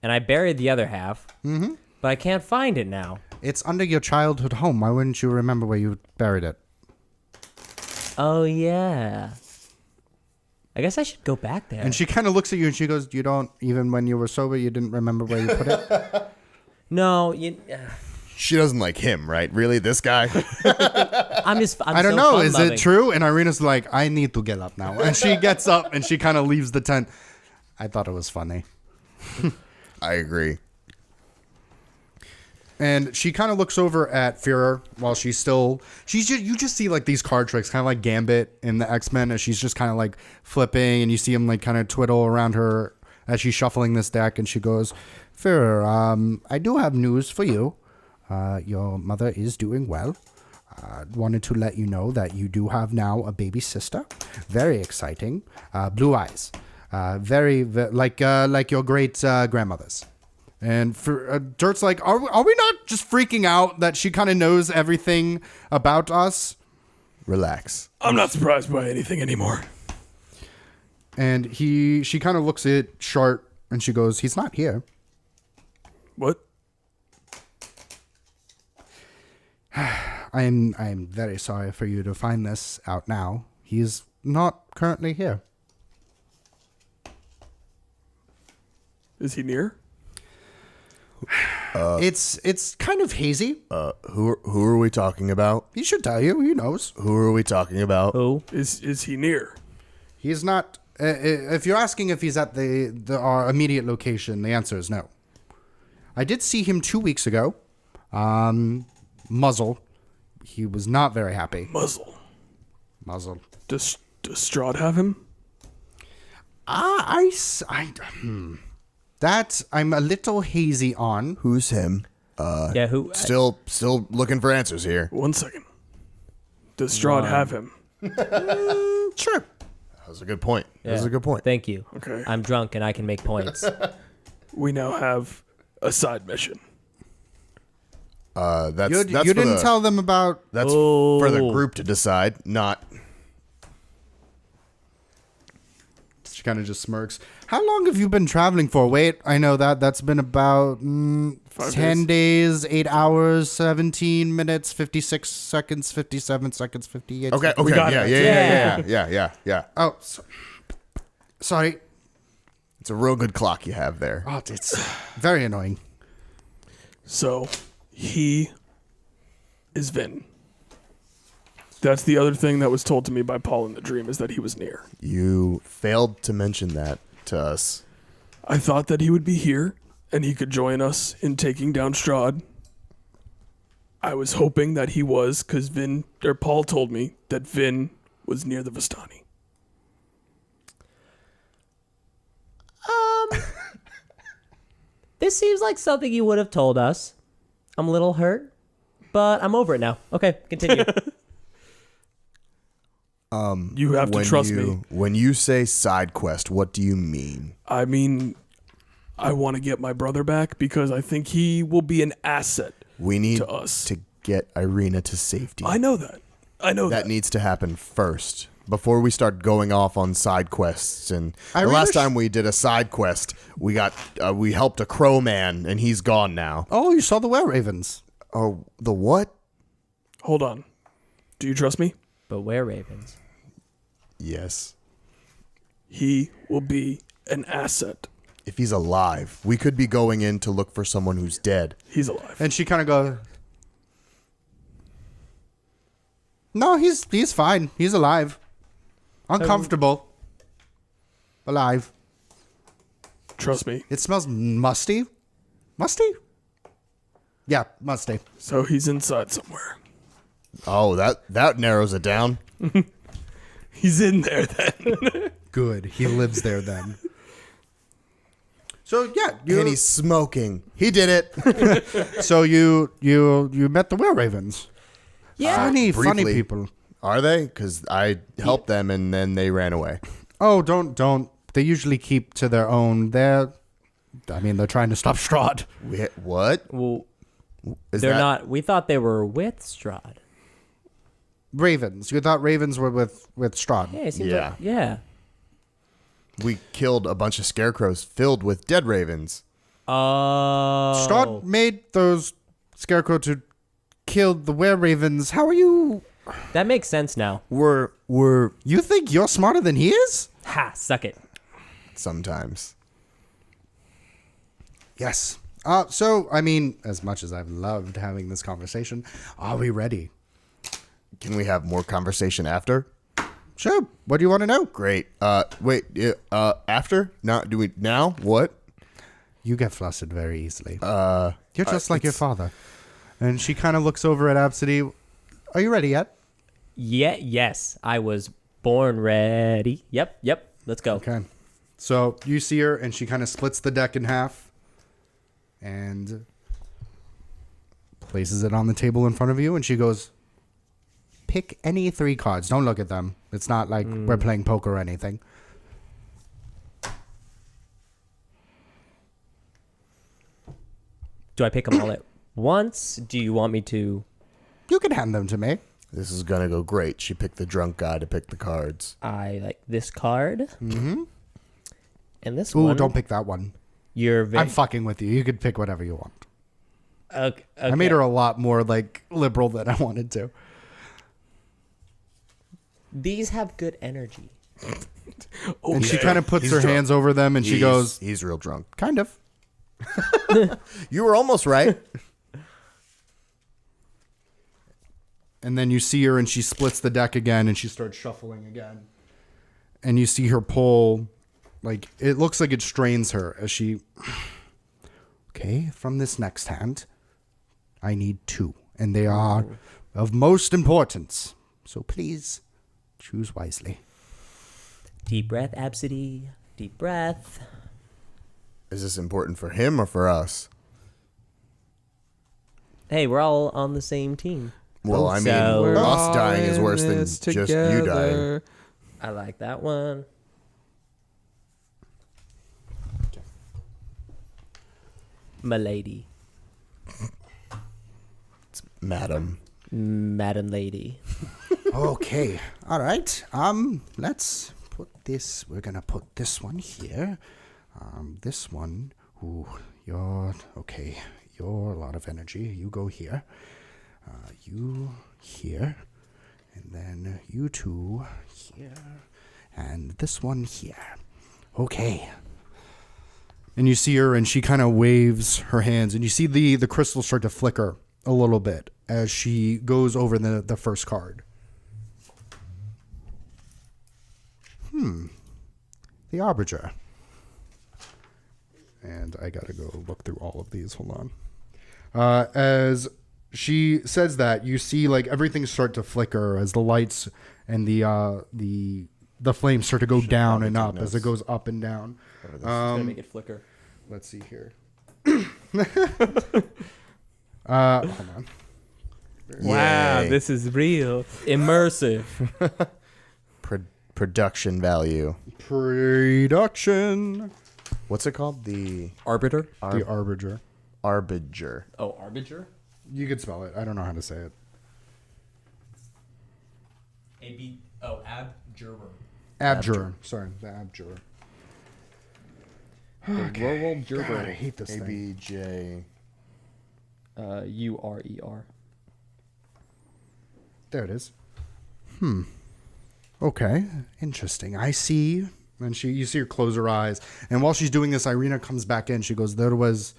and I buried the other half, but I can't find it now. It's under your childhood home. Why wouldn't you remember where you buried it? Oh, yeah. I guess I should go back there. And she kind of looks at you and she goes, "You don't even when you were sober, you didn't remember where you put it." No, She doesn't like him, right? Really? This guy? I'm I don't so know. Is fun-loving. it true? And Irina's like, "I need to get up now." And she gets up and she kind of leaves the tent. I thought it was funny. I agree. And she kind of looks over at Führer while you just see like these card tricks, kind of like Gambit in the X-Men, as she's just kind of like flipping, and you see him like kind of twiddle around her as she's shuffling this deck, and she goes, Führer, I do have news for you. Your mother is doing well. Wanted to let you know that you do have now a baby sister. Very exciting. Blue eyes. Like your great grandmother's. and for, Dirt's like, are we not just freaking out that she kind of knows everything about us? Relax. I'm not surprised by anything anymore. And she kind of looks at Shart and she goes, "He's not here." What? I'm very sorry for you to find this out now. He's not currently here. Is he near? It's kind of hazy. Who are we talking about? He should tell you. He knows. Who are we talking about? Who? Is he near? He's not. If you're asking if he's at our immediate location, the answer is no. I did see him 2 weeks ago. Muzzle. He was not very happy. Muzzle. Muzzle. Does Strahd have him? That I'm a little hazy on. Who's him? Yeah, who? Still looking for answers here. 1 second. Does Strahd have him? Sure. That was a good point. That was Yeah. a good point. Thank you. Okay. I'm drunk and I can make points. We now have a side mission. That's You for didn't the, tell them about. That's for the Oh. group to decide, not. She kind of just smirks. How long have you been traveling for? Wait, I know that's been about 10 days, 8 hours, 17 minutes, 56 seconds, 57 seconds, 58 Okay. seconds. Okay. got it. Yeah. Oh, sorry. It's a real good clock you have there. Oh, it's very annoying. So, he is Vin. That's the other thing that was told to me by Paul in the dream, is that he was near. You failed to mention that to us. I thought that he would be here and he could join us in taking down Strahd. I was hoping that he was, because Paul told me that Vin was near the Vistani. This seems like something you would have told us. I'm a little hurt, but I'm over it now. Okay, continue. You have to trust me. When you say side quest, what do you mean? I mean, I want to get my brother back because I think he will be an asset We need to us. to get Irina to safety. I know that. That needs to happen first before we start going off on side quests. And the Irina last time we did a side quest, we helped a crow man, and he's gone now. Oh, you saw the were-ravens. Oh, the what? Hold on. Do you trust me? But where ravens? Yes. He will be an asset. If he's alive, we could be going in to look for someone who's dead. He's alive. And she kind of goes, no, he's fine. He's alive. Uncomfortable. Alive. Trust me. It smells musty. Musty? Yeah, musty. So he's inside somewhere. Oh, that narrows it down. He's in there then. Good. He lives there then. So yeah, And he's smoking. He did it. so you met the were-ravens. Yeah. Funny briefly. people. Are they? Because I helped them and then they ran away. Oh, don't. They usually keep to their own. They're trying to stop Strahd. What? Well, Is they're that- not. We thought they were with Strahd. Ravens. You thought ravens were with Strahd. Yeah, it seems Yeah. like, yeah. We killed a bunch of scarecrows filled with dead ravens. Oh. Strahd made those scarecrow to kill the were-ravens. How are you? That makes sense now. We're You think you're smarter than he is? Ha! Suck it. sometimes. Yes. So, as much as I've loved having this conversation, are we ready? Can we have more conversation after? Sure. What do you want to know? Great. Wait. After? Now? What? You get flustered very easily. You're just like your father. And she kind of looks over at Absidy. Are you ready yet? Yeah. Yes. I was born ready. Yep. Let's go. Okay. So you see her, and she kind of splits the deck in half and places it on the table in front of you. And she goes, pick any 3 cards. Don't look at them. It's not like we're playing poker or anything. Do I pick them all at once? Do you want me to? You can hand them to me. This is gonna go great. She picked the drunk guy to pick the cards. I like this card. Mm-hmm. And this Ooh, one. don't pick that one. You're I'm fucking with you. You could pick whatever you want. Okay. I made her a lot more liberal than I wanted to. These have good energy. And she kind of puts He's her drunk. hands over them, and she goes, He's real drunk. kind of. You were almost right. And then you see her, and she splits the deck again, and she starts shuffling again. And you see her pull, it looks like it strains her as she... Okay, from this next hand, I need 2. And they are of most importance. So please, choose wisely. Deep breath, Absidy. Deep breath. Is this important for him or for us? Hey, we're all on the same team. Well, I mean, So- We're us all dying is in worse than this just you dying. together. I like that one. Milady. Madam. Madam Lady. Okay. All right. Let's put this. We're gonna put this one here. This one. Ooh, you're okay. You're a lot of energy. You go here. You here, and then you two here, and this one here. Okay. And you see her, and she kind of waves her hands, and you see the crystals start to flicker a little bit as she goes over the first card. The Arbiter. And I gotta go look through all of these. Hold on. As she says that, you see like everything start to flicker as the lights and the flames start to go down and up as it goes up and down. Gonna make it flicker. Let's see here. Hold on. Wow, Yay. this is real. Immersive. Production value. Production. What's it called? The Arbiter. The Arbiter. Arbiger. Oh, Arbiter. You could spell it. I don't know how to say it. Abjurer. Abjurer. Sorry, the Abjurer. Rural God, I Juror. hate this thing. ABJ. URER. There it is. Okay, interesting. I see. And you see her close her eyes. And while she's doing this, Irina comes back in. She goes, there was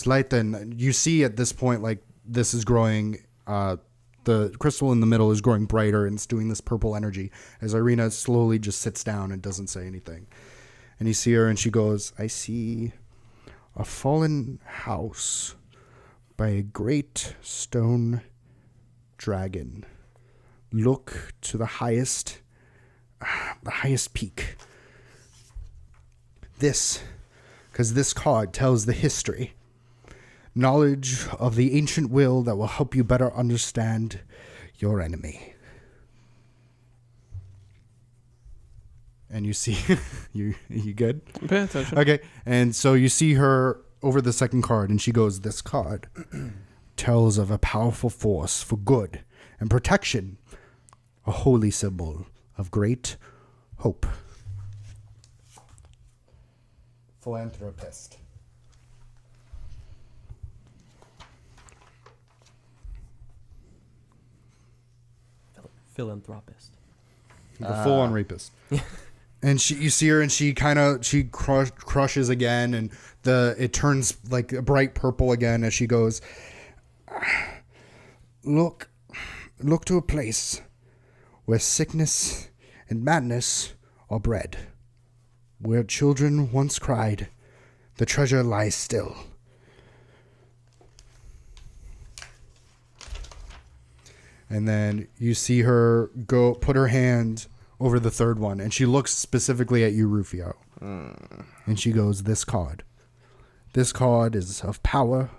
light. And you see at this point, like, this is growing. The crystal in the middle is growing brighter, and it's doing this purple energy as Irina slowly just sits down and doesn't say anything. And you see her, and she goes, I see a fallen house by a great stone dragon. Look to the highest peak. Because this card tells the history. Knowledge of the ancient will that will help you better understand your enemy. And you see, you good? I'm paying attention. Okay, and so you see her over the second card, and she goes, this card tells of a powerful force for good and protection, a holy symbol of great hope. Philanthropist. Philanthropist. The full-on rapist. And you see her, and she crushes again, and it turns like a bright purple again as she goes, look to a place where sickness and madness are bred, where children once cried, the treasure lies still. And then you see her go put her hand over the third one, and she looks specifically at you, Rufio. And she goes, this card is of power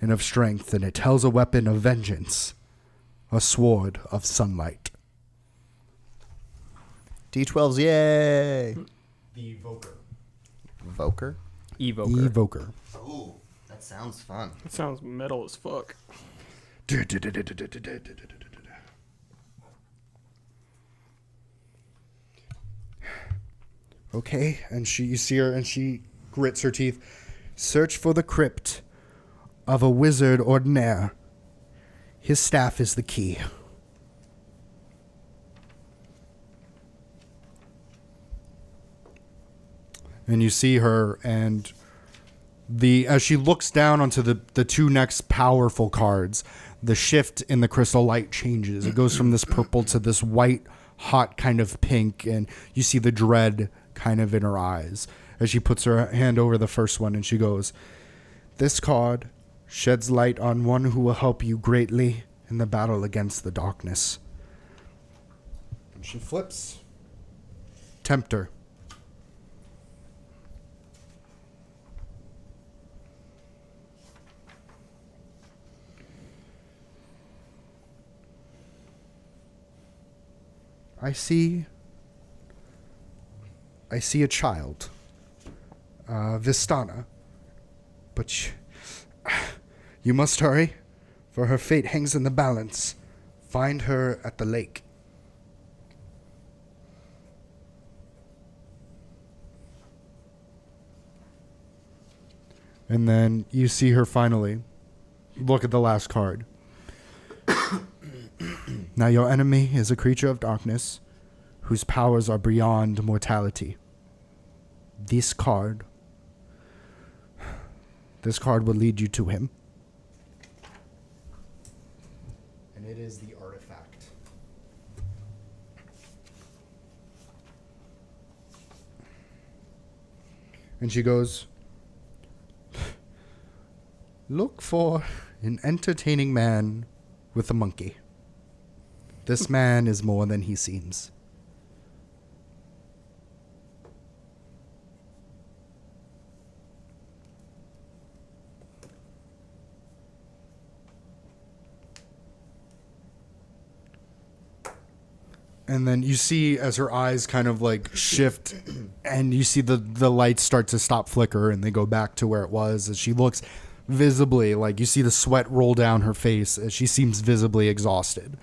and of strength, and it tells a weapon of vengeance, a sword of sunlight. D12s, yay! The Evoker. Voker? Evoker. Evoker. Ooh, that sounds fun. It sounds metal as fuck. Okay, and you see her, and she grits her teeth. Search for the crypt of a wizard ordinaire. His staff is the key. And you see her, and as she looks down onto the two next powerful cards, the shift in the crystal light changes. It goes from this purple to this white, hot kind of pink, and you see the dread kind of in her eyes as she puts her hand over the first one, and she goes, this card sheds light on one who will help you greatly in the battle against the darkness. And she flips Tempter. I see a child, Vistana, but you must hurry, for her fate hangs in the balance. Find her at the lake. And then you see her finally look at the last card. Now your enemy is a creature of darkness whose powers are beyond mortality. This card will lead you to him. And it is the artifact. And she goes, look for an entertaining man with a monkey. This man is more than he seems. And then you see as her eyes kind of like shift and you see the lights start to stop flicker and they go back to where it was as she looks visibly, like you see the sweat roll down her face as she seems visibly exhausted.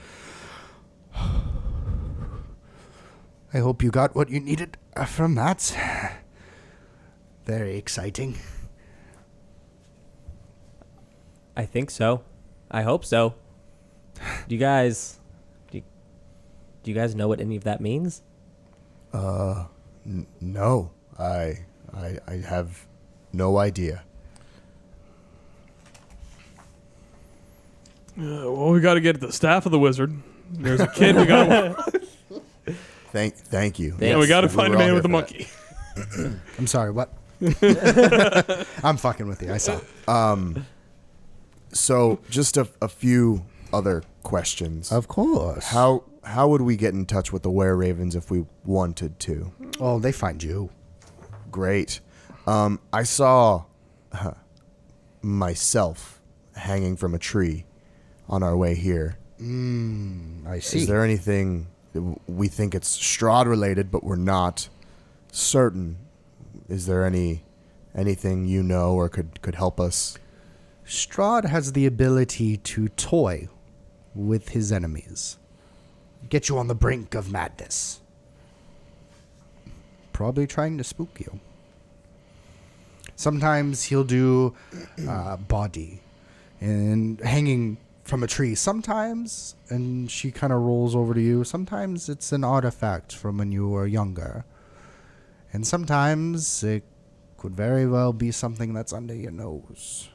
I hope you got what you needed from that. Very exciting. I think so. I hope so. Do you guys know what any of that means? No, I have no idea. Well, we got to get the staff of the wizard. There's a kid. We got to. Thank you. Yeah, we got to find a We're all man here with a for monkey. I'm sorry, what? I'm fucking with you. I saw. So, just a few other questions. Of course. How would we get in touch with the Were-Ravens if we wanted to? Oh, they find you. Great. I saw myself hanging from a tree on our way here. I see. Is there anything we think it's Strahd related, but we're not certain? Is there anything you know or could help us? Strahd has the ability to toy with his enemies. Get you on the brink of madness. Probably trying to spook you. Sometimes he'll do body and hanging from a tree. Sometimes, and she kind of rolls over to you, sometimes it's an artifact from when you were younger. And sometimes it could very well be something that's under your nose.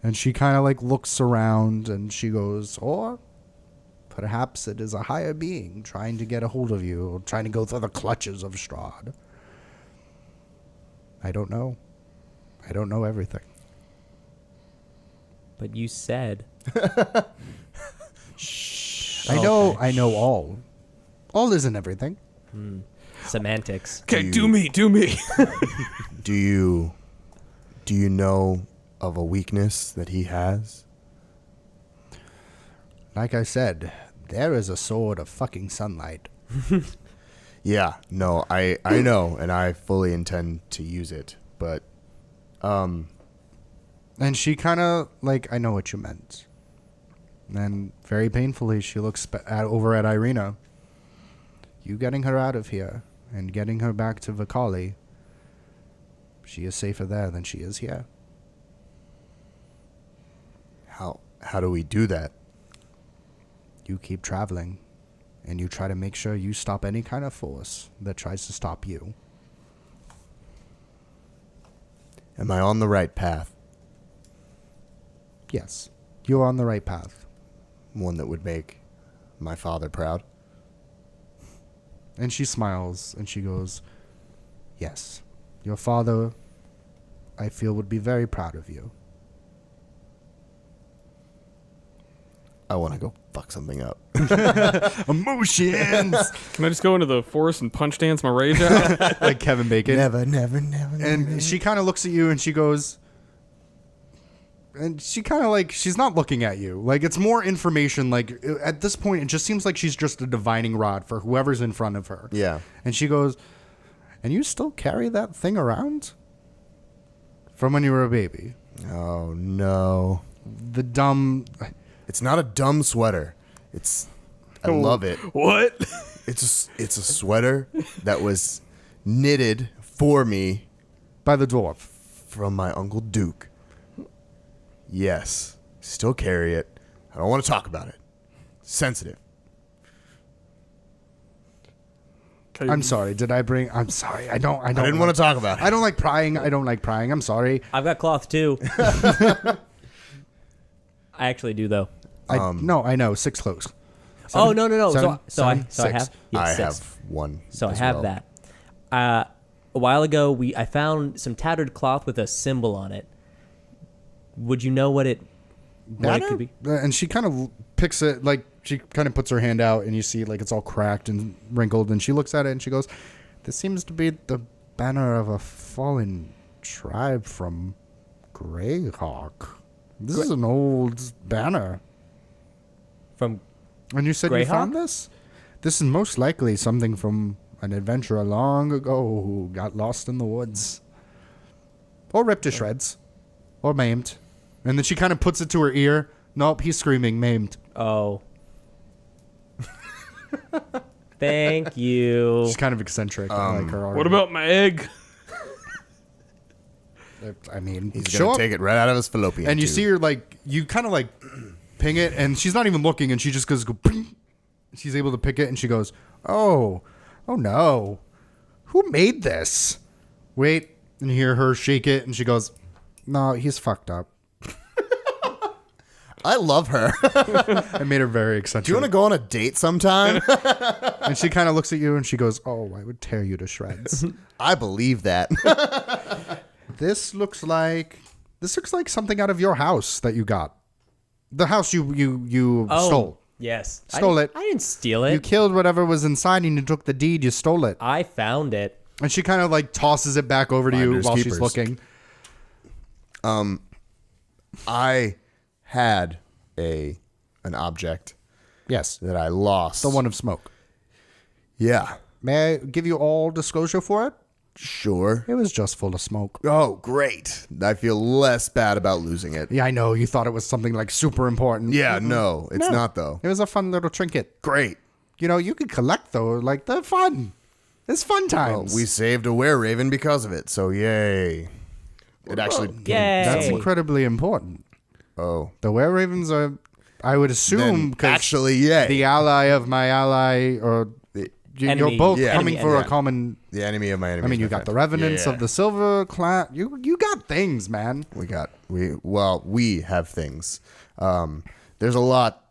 And she kind of like looks around and she goes, or perhaps it is a higher being trying to get a hold of you, or trying to go through the clutches of Strahd. I don't know. I don't know everything. But you said. I know all. All isn't everything. Semantics. Okay, do me. Do you know of a weakness that he has? Like I said, there is a sword of fucking sunlight. Yeah, no, I know, and I fully intend to use it, but And she kind of, like, I know what you meant. And very painfully, she looks over at Irina. You getting her out of here and getting her back to Vakali, she is safer there than she is here. how do we do that? You keep traveling, and you try to make sure you stop any kind of force that tries to stop you. Am I on the right path? Yes, you're on the right path. One that would make my father proud? And she smiles, and she goes, yes, your father, I feel, would be very proud of you. I want to go fuck something up. Emotions. Can I just go into the forest and punch dance my rage out? Like Kevin Bacon. Never. And she kind of looks at you and she goes, and she kind of like, she's not looking at you. Like, it's more information. Like, at this point, it just seems like she's just a divining rod for whoever's in front of her. Yeah. And she goes, and you still carry that thing around? From when you were a baby. Oh, no. The dumb... It's not a dumb sweater. I love it. What? It's a sweater that was knitted for me By the dwarf. from my Uncle Duke. Yes. Still carry it. I don't want to talk about it. Sensitive. Okay, I'm sorry. Did I bring... I'm sorry. I didn't want to talk about it. I don't like prying. I don't like prying. I'm sorry. I've got cloth too. I actually do though. No, I know. 6 clothes. Oh no. Seven, So I six. have. Yeah, I 6. have one. So I as have well. that. A while ago, I found some tattered cloth with a symbol on it. Would you know what it could be? And she kind of picks it, like, she kind of puts her hand out, and you see, like, it's all cracked and wrinkled, and she looks at it, and she goes, this seems to be the banner of a fallen tribe from Greyhawk. This is an old banner. From And you said Greyhawk? you found this? This is most likely something from an adventurer long ago who got lost in the woods. Or ripped to shreds. Or maimed. And then she kind of puts it to her ear. Nope, he's screaming, maimed. oh. Thank you. She's kind of eccentric. I like her already. what about my egg? I mean, He's show going up. to take it right out of his fallopian And you tube. see her, like, you kind of, like, ping it, and she's not even looking, and she just goes, ping. She's able to pick it, and she goes, oh no. Who made this? Wait, and you hear her shake it, and she goes, no, he's fucked up. I love her. I made her very eccentric. Do you want to go on a date sometime? And she kind of looks at you, and she goes, oh, I would tear you to shreds. I believe that. This looks like something out of your house that you got. The house you stole. Yes. Stole it. I didn't steal it. You killed whatever was inside and you took the deed. You stole it. I found it. And she kind of like tosses it back over to you Finders while keepers. she's looking. I had an object Yes. that I lost. The one of smoke. Yeah. May I give you all disclosure for it? Sure. It was just full of smoke. Oh, great. I feel less bad about losing it. Yeah, I know. You thought it was something like super important. Yeah, no, it's No. not though. It was a fun little trinket. Great. You know, you could collect those. Like, they're fun. It's fun Well, times. we saved a were-raven because of it, so yay. It actually Yay. That's incredibly important. Oh. The were-ravens are, I would assume, Then because actually, yay. the ally of my ally, or you're Enemy. both Yeah. coming Enemy, for a yeah. common... The enemy of my enemy. I mean, is you my got the friend. revenants Yeah. of the silver clan. You got things, man. We have things. There's a lot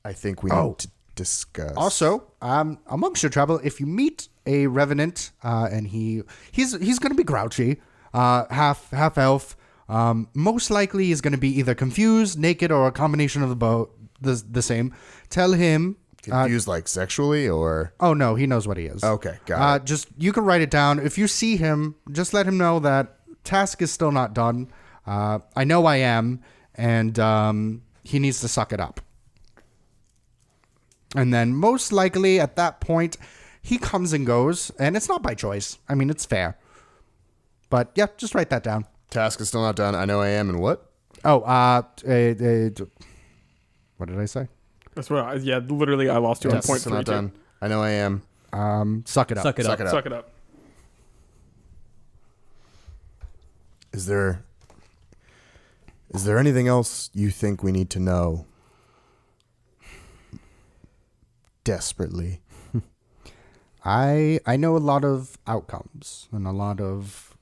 I think we need to discuss. Also, amongst your travel, if you meet a revenant, and he's going to be grouchy, half elf, most likely he's going to be either confused, naked, or a combination of the both. The same. Tell him. Confused like sexually or Oh no, he knows what he is. Okay, got it. Just you can write it down. If you see him, just let him know that task is still not done. I know I am, and he needs to suck it up. And then most likely at that point, he comes and goes, and it's not by choice. I mean, it's fair. But yeah, just write that down. Task is still not done. I know I am, and what? Oh, what did I say? That's what. Literally, I lost you on Task point is still not 3. done. I know I am. Suck it up. Suck it Suck up. it up. Suck it up. Is there anything else you think we need to know? Desperately. I know a lot of outcomes and a lot of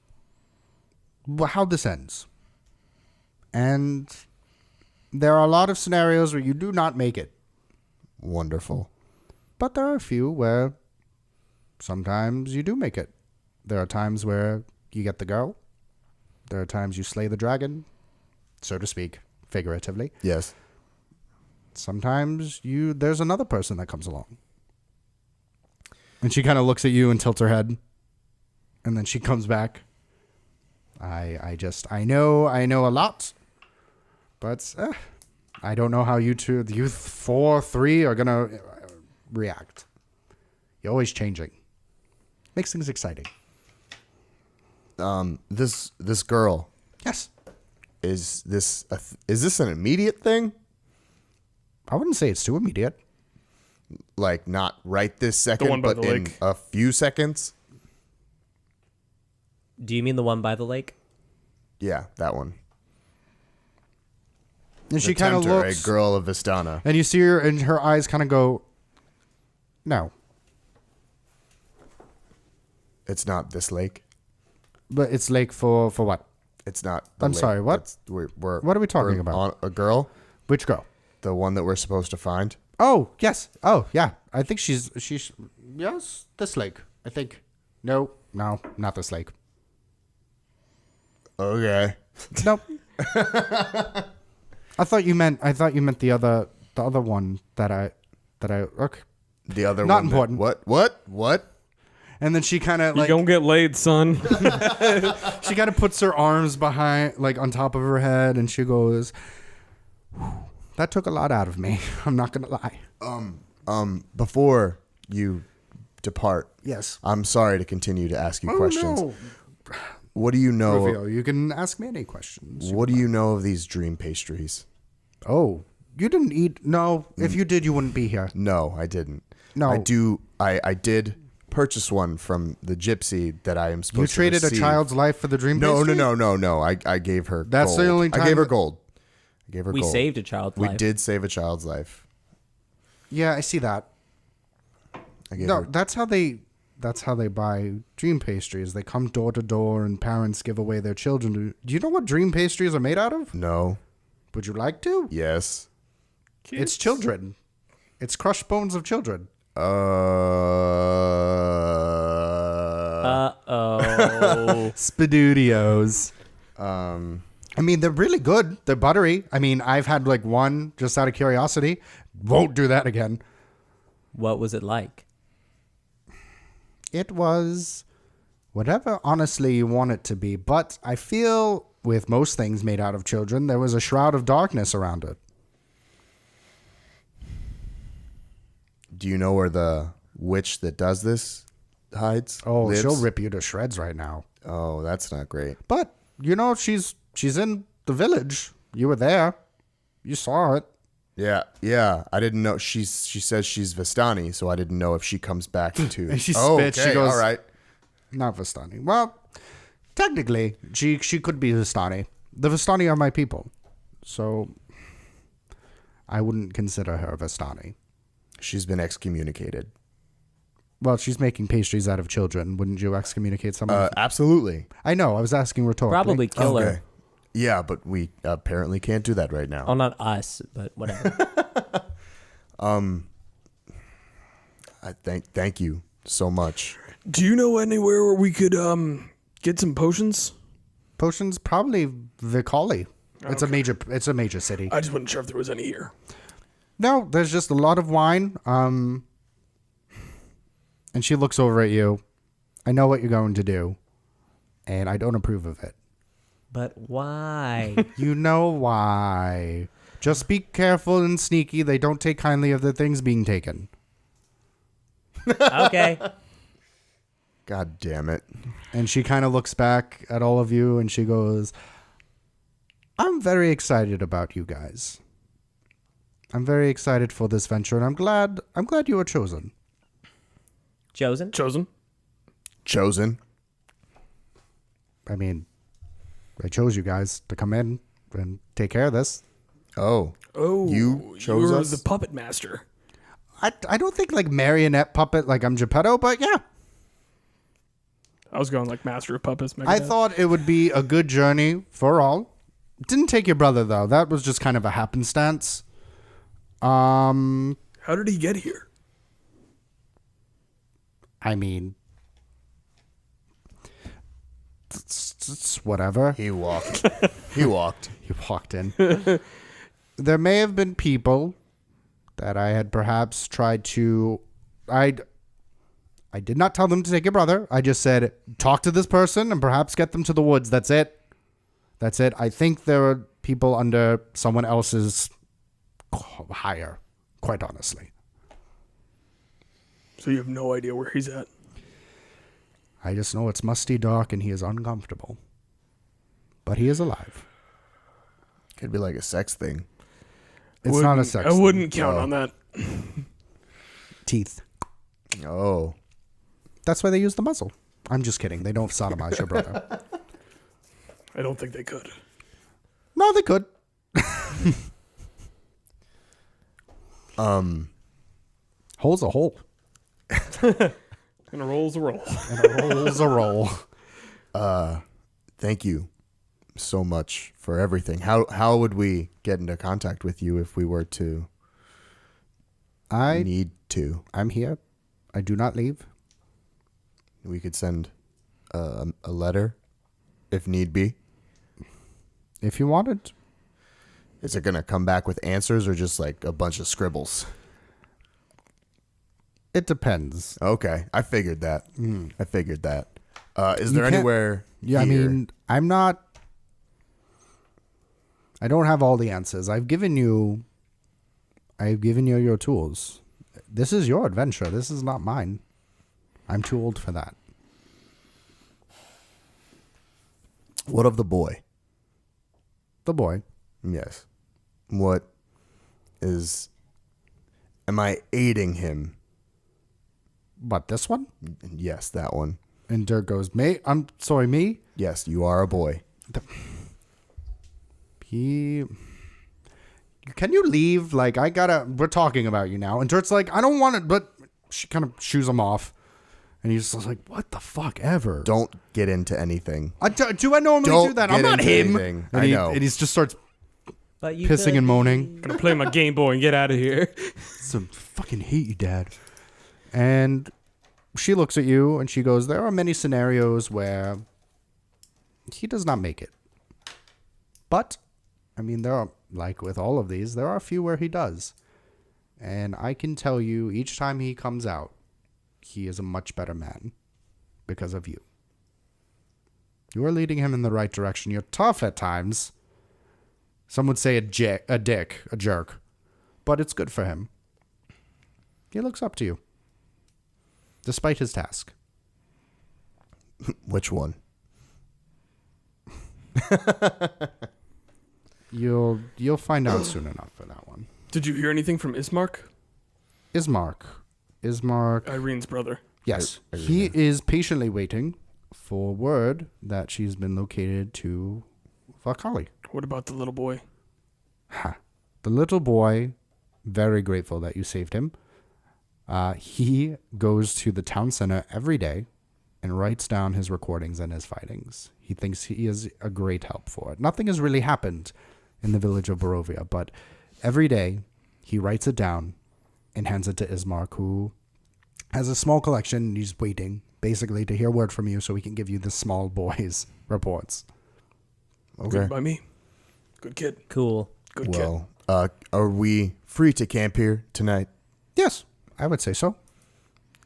how this ends. And there are a lot of scenarios where you do not make it. Wonderful. But there are a few where sometimes you do make it. There are times where you get the girl. There are times you slay the dragon, so to speak, figuratively. Yes. sometimes there's another person that comes along. And she kind of looks at you and tilts her head. And then she comes back. I know a lot. But I don't know how you 4, 3 are going to react. You're always changing. Makes things exciting. This girl. Yes. Is this an immediate thing? I wouldn't say it's too immediate. Like not right this second, one by but the in lake. a few seconds? Do you mean the one by the lake? Yeah, that one. And she The kind of tempter, looks. a girl of Vistana. And you see her, and her eyes kind of go, no. It's not this lake. But it's lake for what? It's not. The I'm lake. sorry, what? What are we talking we're about? On a girl, Which girl? the one that we're supposed to find. Oh, yes. Oh, yeah. I think she's yes, this lake. I think. No, not this lake. Okay. Nope. I thought you meant the other one that I okay. The other Not one. important. What? And then she kind of You like don't get laid, son. she kind of puts her arms behind, like on top of her head, and she goes, "That took a lot out of me. I'm not gonna lie." Before you depart, Yes. I'm sorry to continue to ask you questions. No. What do you know? Rufio, you can ask me any questions. What do you know of these dream pastries? Oh, you didn't eat? No. If you did, you wouldn't be here. No, I didn't. No. I do. I did purchase one from the gypsy that I am You supposed to traded a receive. child's life for the dream No. pastry? I gave her. That's gold. the only I time gave her that- gold. I gave her We gold. saved a child's We life. did save a child's life. Yeah, I see that. I gave No, her. that's how they buy dream pastries. They come door to door, and parents give away their children. Do you know what dream pastries are made out of? No. Would you like to? Yes. It's children. It's crushed bones of children. Uh-oh. Spadudios. I mean, they're really good. They're buttery. I mean, I've had like one just out of curiosity. Won't do that again. What was it like? It was whatever honestly you want it to be. But I feel with most things made out of children, there was a shroud of darkness around it. Do you know where the witch that does this hides? Oh, lives? she'll rip you to shreds right now. Oh, that's not great. But, you know, she's in the village. You were there. You saw it. Yeah. I didn't know. She says she's Vistani, so I didn't know if she comes back to. And she Oh, spits. okay, She goes, all right. not Vistani. Well, technically, she could be Vistani. The Vistani are my people. So, I wouldn't consider her Vistani. She's been excommunicated. Well, she's making pastries out of children. Wouldn't you excommunicate someone? Absolutely. I know. I was asking rhetorically. Probably kill Okay. her. Yeah, but we apparently can't do that right now. Oh, not us, but whatever. I thank you so much. Do you know anywhere where we could get some potions? Potions, probably Vicali. It's a major city. I just wasn't sure if there was any here. No, there's just a lot of wine. And she looks over at you. I know what you're going to do, and I don't approve of it. But why? You know why. Just be careful and sneaky. They don't take kindly of the things being taken. Okay. God damn it. And she kind of looks back at all of you and she goes, I'm very excited about you guys. I'm very excited for this venture, and I'm glad you were chosen. Chosen? Chosen. I mean, I chose you guys to come in and take care of this. Oh. Oh, You chose were us? the puppet master. I don't think like marionette puppet like I'm Geppetto, but yeah. I was going like master of puppets. I thought it would be a good journey for all. Didn't take your brother though. That was just kind of a happenstance. How did he get here? I mean, it's whatever. He walked. He walked. He walked in. There may have been people that I had perhaps tried to... I did not tell them to take your brother. I just said, talk to this person and perhaps get them to the woods. That's it. That's it. I think there are people under someone else's hire, quite honestly. So you have no idea where he's at? I just know it's musty dark and he is uncomfortable. But he is alive. Could be like a sex thing. It's not a sex I thing. wouldn't count on that. Teeth. Oh. That's why they use the muzzle. I'm just kidding. They don't sodomize your brother. I don't think they could. No, they could. Hole's a hole. And a roll's a roll. And a roll's a roll. Thank you so much for everything. How would we get into contact with you if we were to need to? I'm here. I do not leave. We could send a letter if need be. If you wanted. Is it going to come back with answers or just like a bunch of scribbles? It depends. Okay. I figured that. I figured that. Is You there can't- anywhere Yeah, here? I mean, I don't have all the answers. I've given you your tools. This is your adventure. This is not mine. I'm too old for that. What of the boy? The boy. Yes. What is... Am I aiding him? But this one? Yes, that one. And Dirk goes, "Mate, I'm sorry, me? Yes, you are a boy. Can you leave? Like, we're talking about you now." And Dirk's like, "I don't want it," but she kind of shoos him off. And he's just like, "What the fuck ever?" Don't get into anything. Do I normally Don't do that? get I'm not into him. anything. And I he, know. And he just starts But you pissing could and moaning. be- Gonna play my Game Boy and get out of here. Some fucking hate you, Dad. And she looks at you and she goes, "There are many scenarios where he does not make it. But, I mean, there are, like with all of these, there are a few where he does. And I can tell you, each time he comes out, he is a much better man because of you. You are leading him in the right direction. You're tough at times. Some would say a jerk. But it's good for him. He looks up to you. Despite his task. Which one? You'll find out soon enough for that one. Did you hear anything from Ismark? Ismark. Irene's brother. Yes. He is patiently waiting for word that she's been located to Vakali. What about the little boy? The little boy, very grateful that you saved him. He goes to the town center every day and writes down his recordings and his fightings. He thinks he is a great help for it. Nothing has really happened in the village of Barovia, but every day he writes it down and hands it to Ismark, who has a small collection. He's waiting basically to hear word from you so he can give you the small boy's reports. Okay. Good by me. Good kid. Cool. Good kid. Well, are we free to camp here tonight? Yes, I would say so.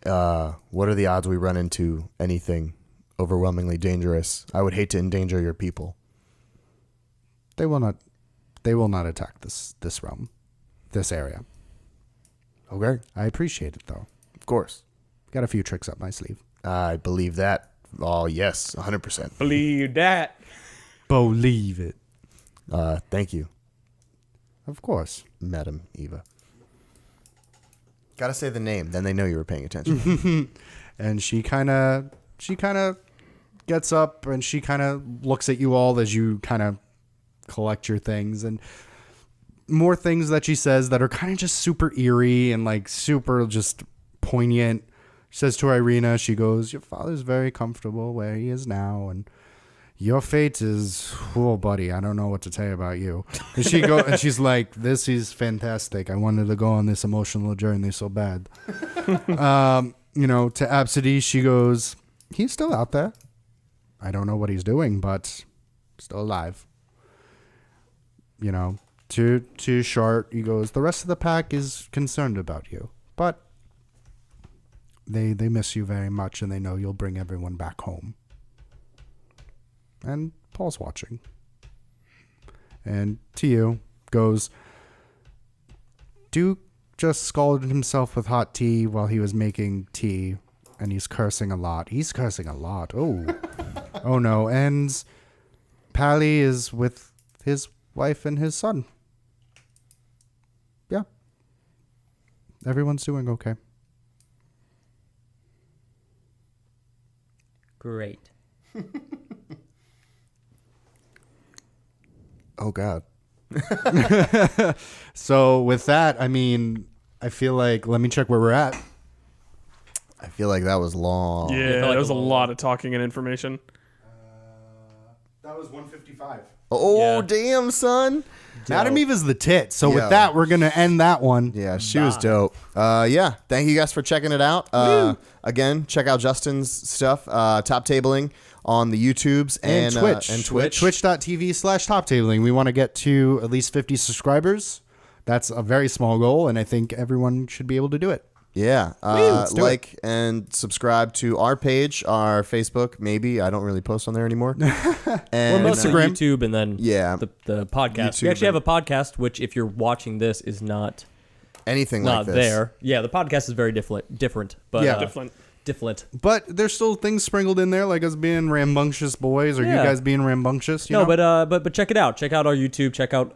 What are the odds we run into anything overwhelmingly dangerous? I would hate to endanger your people. They will not attack this realm, this area. Okay. I appreciate it though. Of course. Got a few tricks up my sleeve. I believe that. Oh, yes. 100%. Believe that. Believe it. Thank you, Of course. Madam Eva. Gotta say the name, then they know you were paying attention. And she kind of gets up and she kind of looks at you all as you kind of collect your things, and more things that she says that are kind of just super eerie and like super just poignant. She says to Irina, she goes, "Your father's very comfortable where he is now, and your fate is, oh buddy, I don't know what to tell you about you." And she's like, "This is fantastic. I wanted to go on this emotional journey so bad." To Absidy, she goes, "He's still out there. I don't know what he's doing, but still alive." to Shart, he goes, the rest of the pack is concerned about you, but they miss you very much, and they know you'll bring everyone back home. And Paul's watching. And to you goes, Duke just scalded himself with hot tea while he was making tea, and he's cursing a lot. He's cursing a lot. Oh. Oh no. And Pally is with his wife and his son. Yeah. Everyone's doing okay. Great. Oh God. So with that, I mean, I feel like, let me check where we're at. I feel like that was long. Yeah, felt like that was a a long lot of talking and information. That was 155. Oh Yeah. damn, son. Madam Eve is the tit. So Yeah. with that, we're going to end that one. Yeah, she was dope. Yeah, thank you guys for checking it out. Again, check out Justin's stuff, top tabling on the YouTubes And Twitch. and Twitch. Twitch.tv/top tabling. We want to get to at least 50 subscribers. That's a very small goal, and I think everyone should be able to do it. Yeah, Let's do like and subscribe to our page, our Facebook. Maybe I don't really post on there anymore. And We're mostly Instagram. YouTube and then Yeah. the podcast. YouTube We actually have and- a podcast, which if you're watching this is not anything like this. there. Yeah, the podcast is very different. But Yeah. different. But there's still things sprinkled in there, like us being rambunctious boys, or you Yeah. guys being rambunctious. You No, know? but check it out. Check out our YouTube. Check out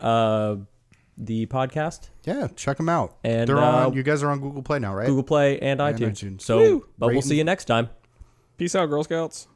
the podcast, Yeah, check them out. And, They're on. You guys are on Google Play now, right? Google Play, and And iTunes. iTunes. So, Woo. but we'll Rate see you next time. Peace out, Girl Scouts.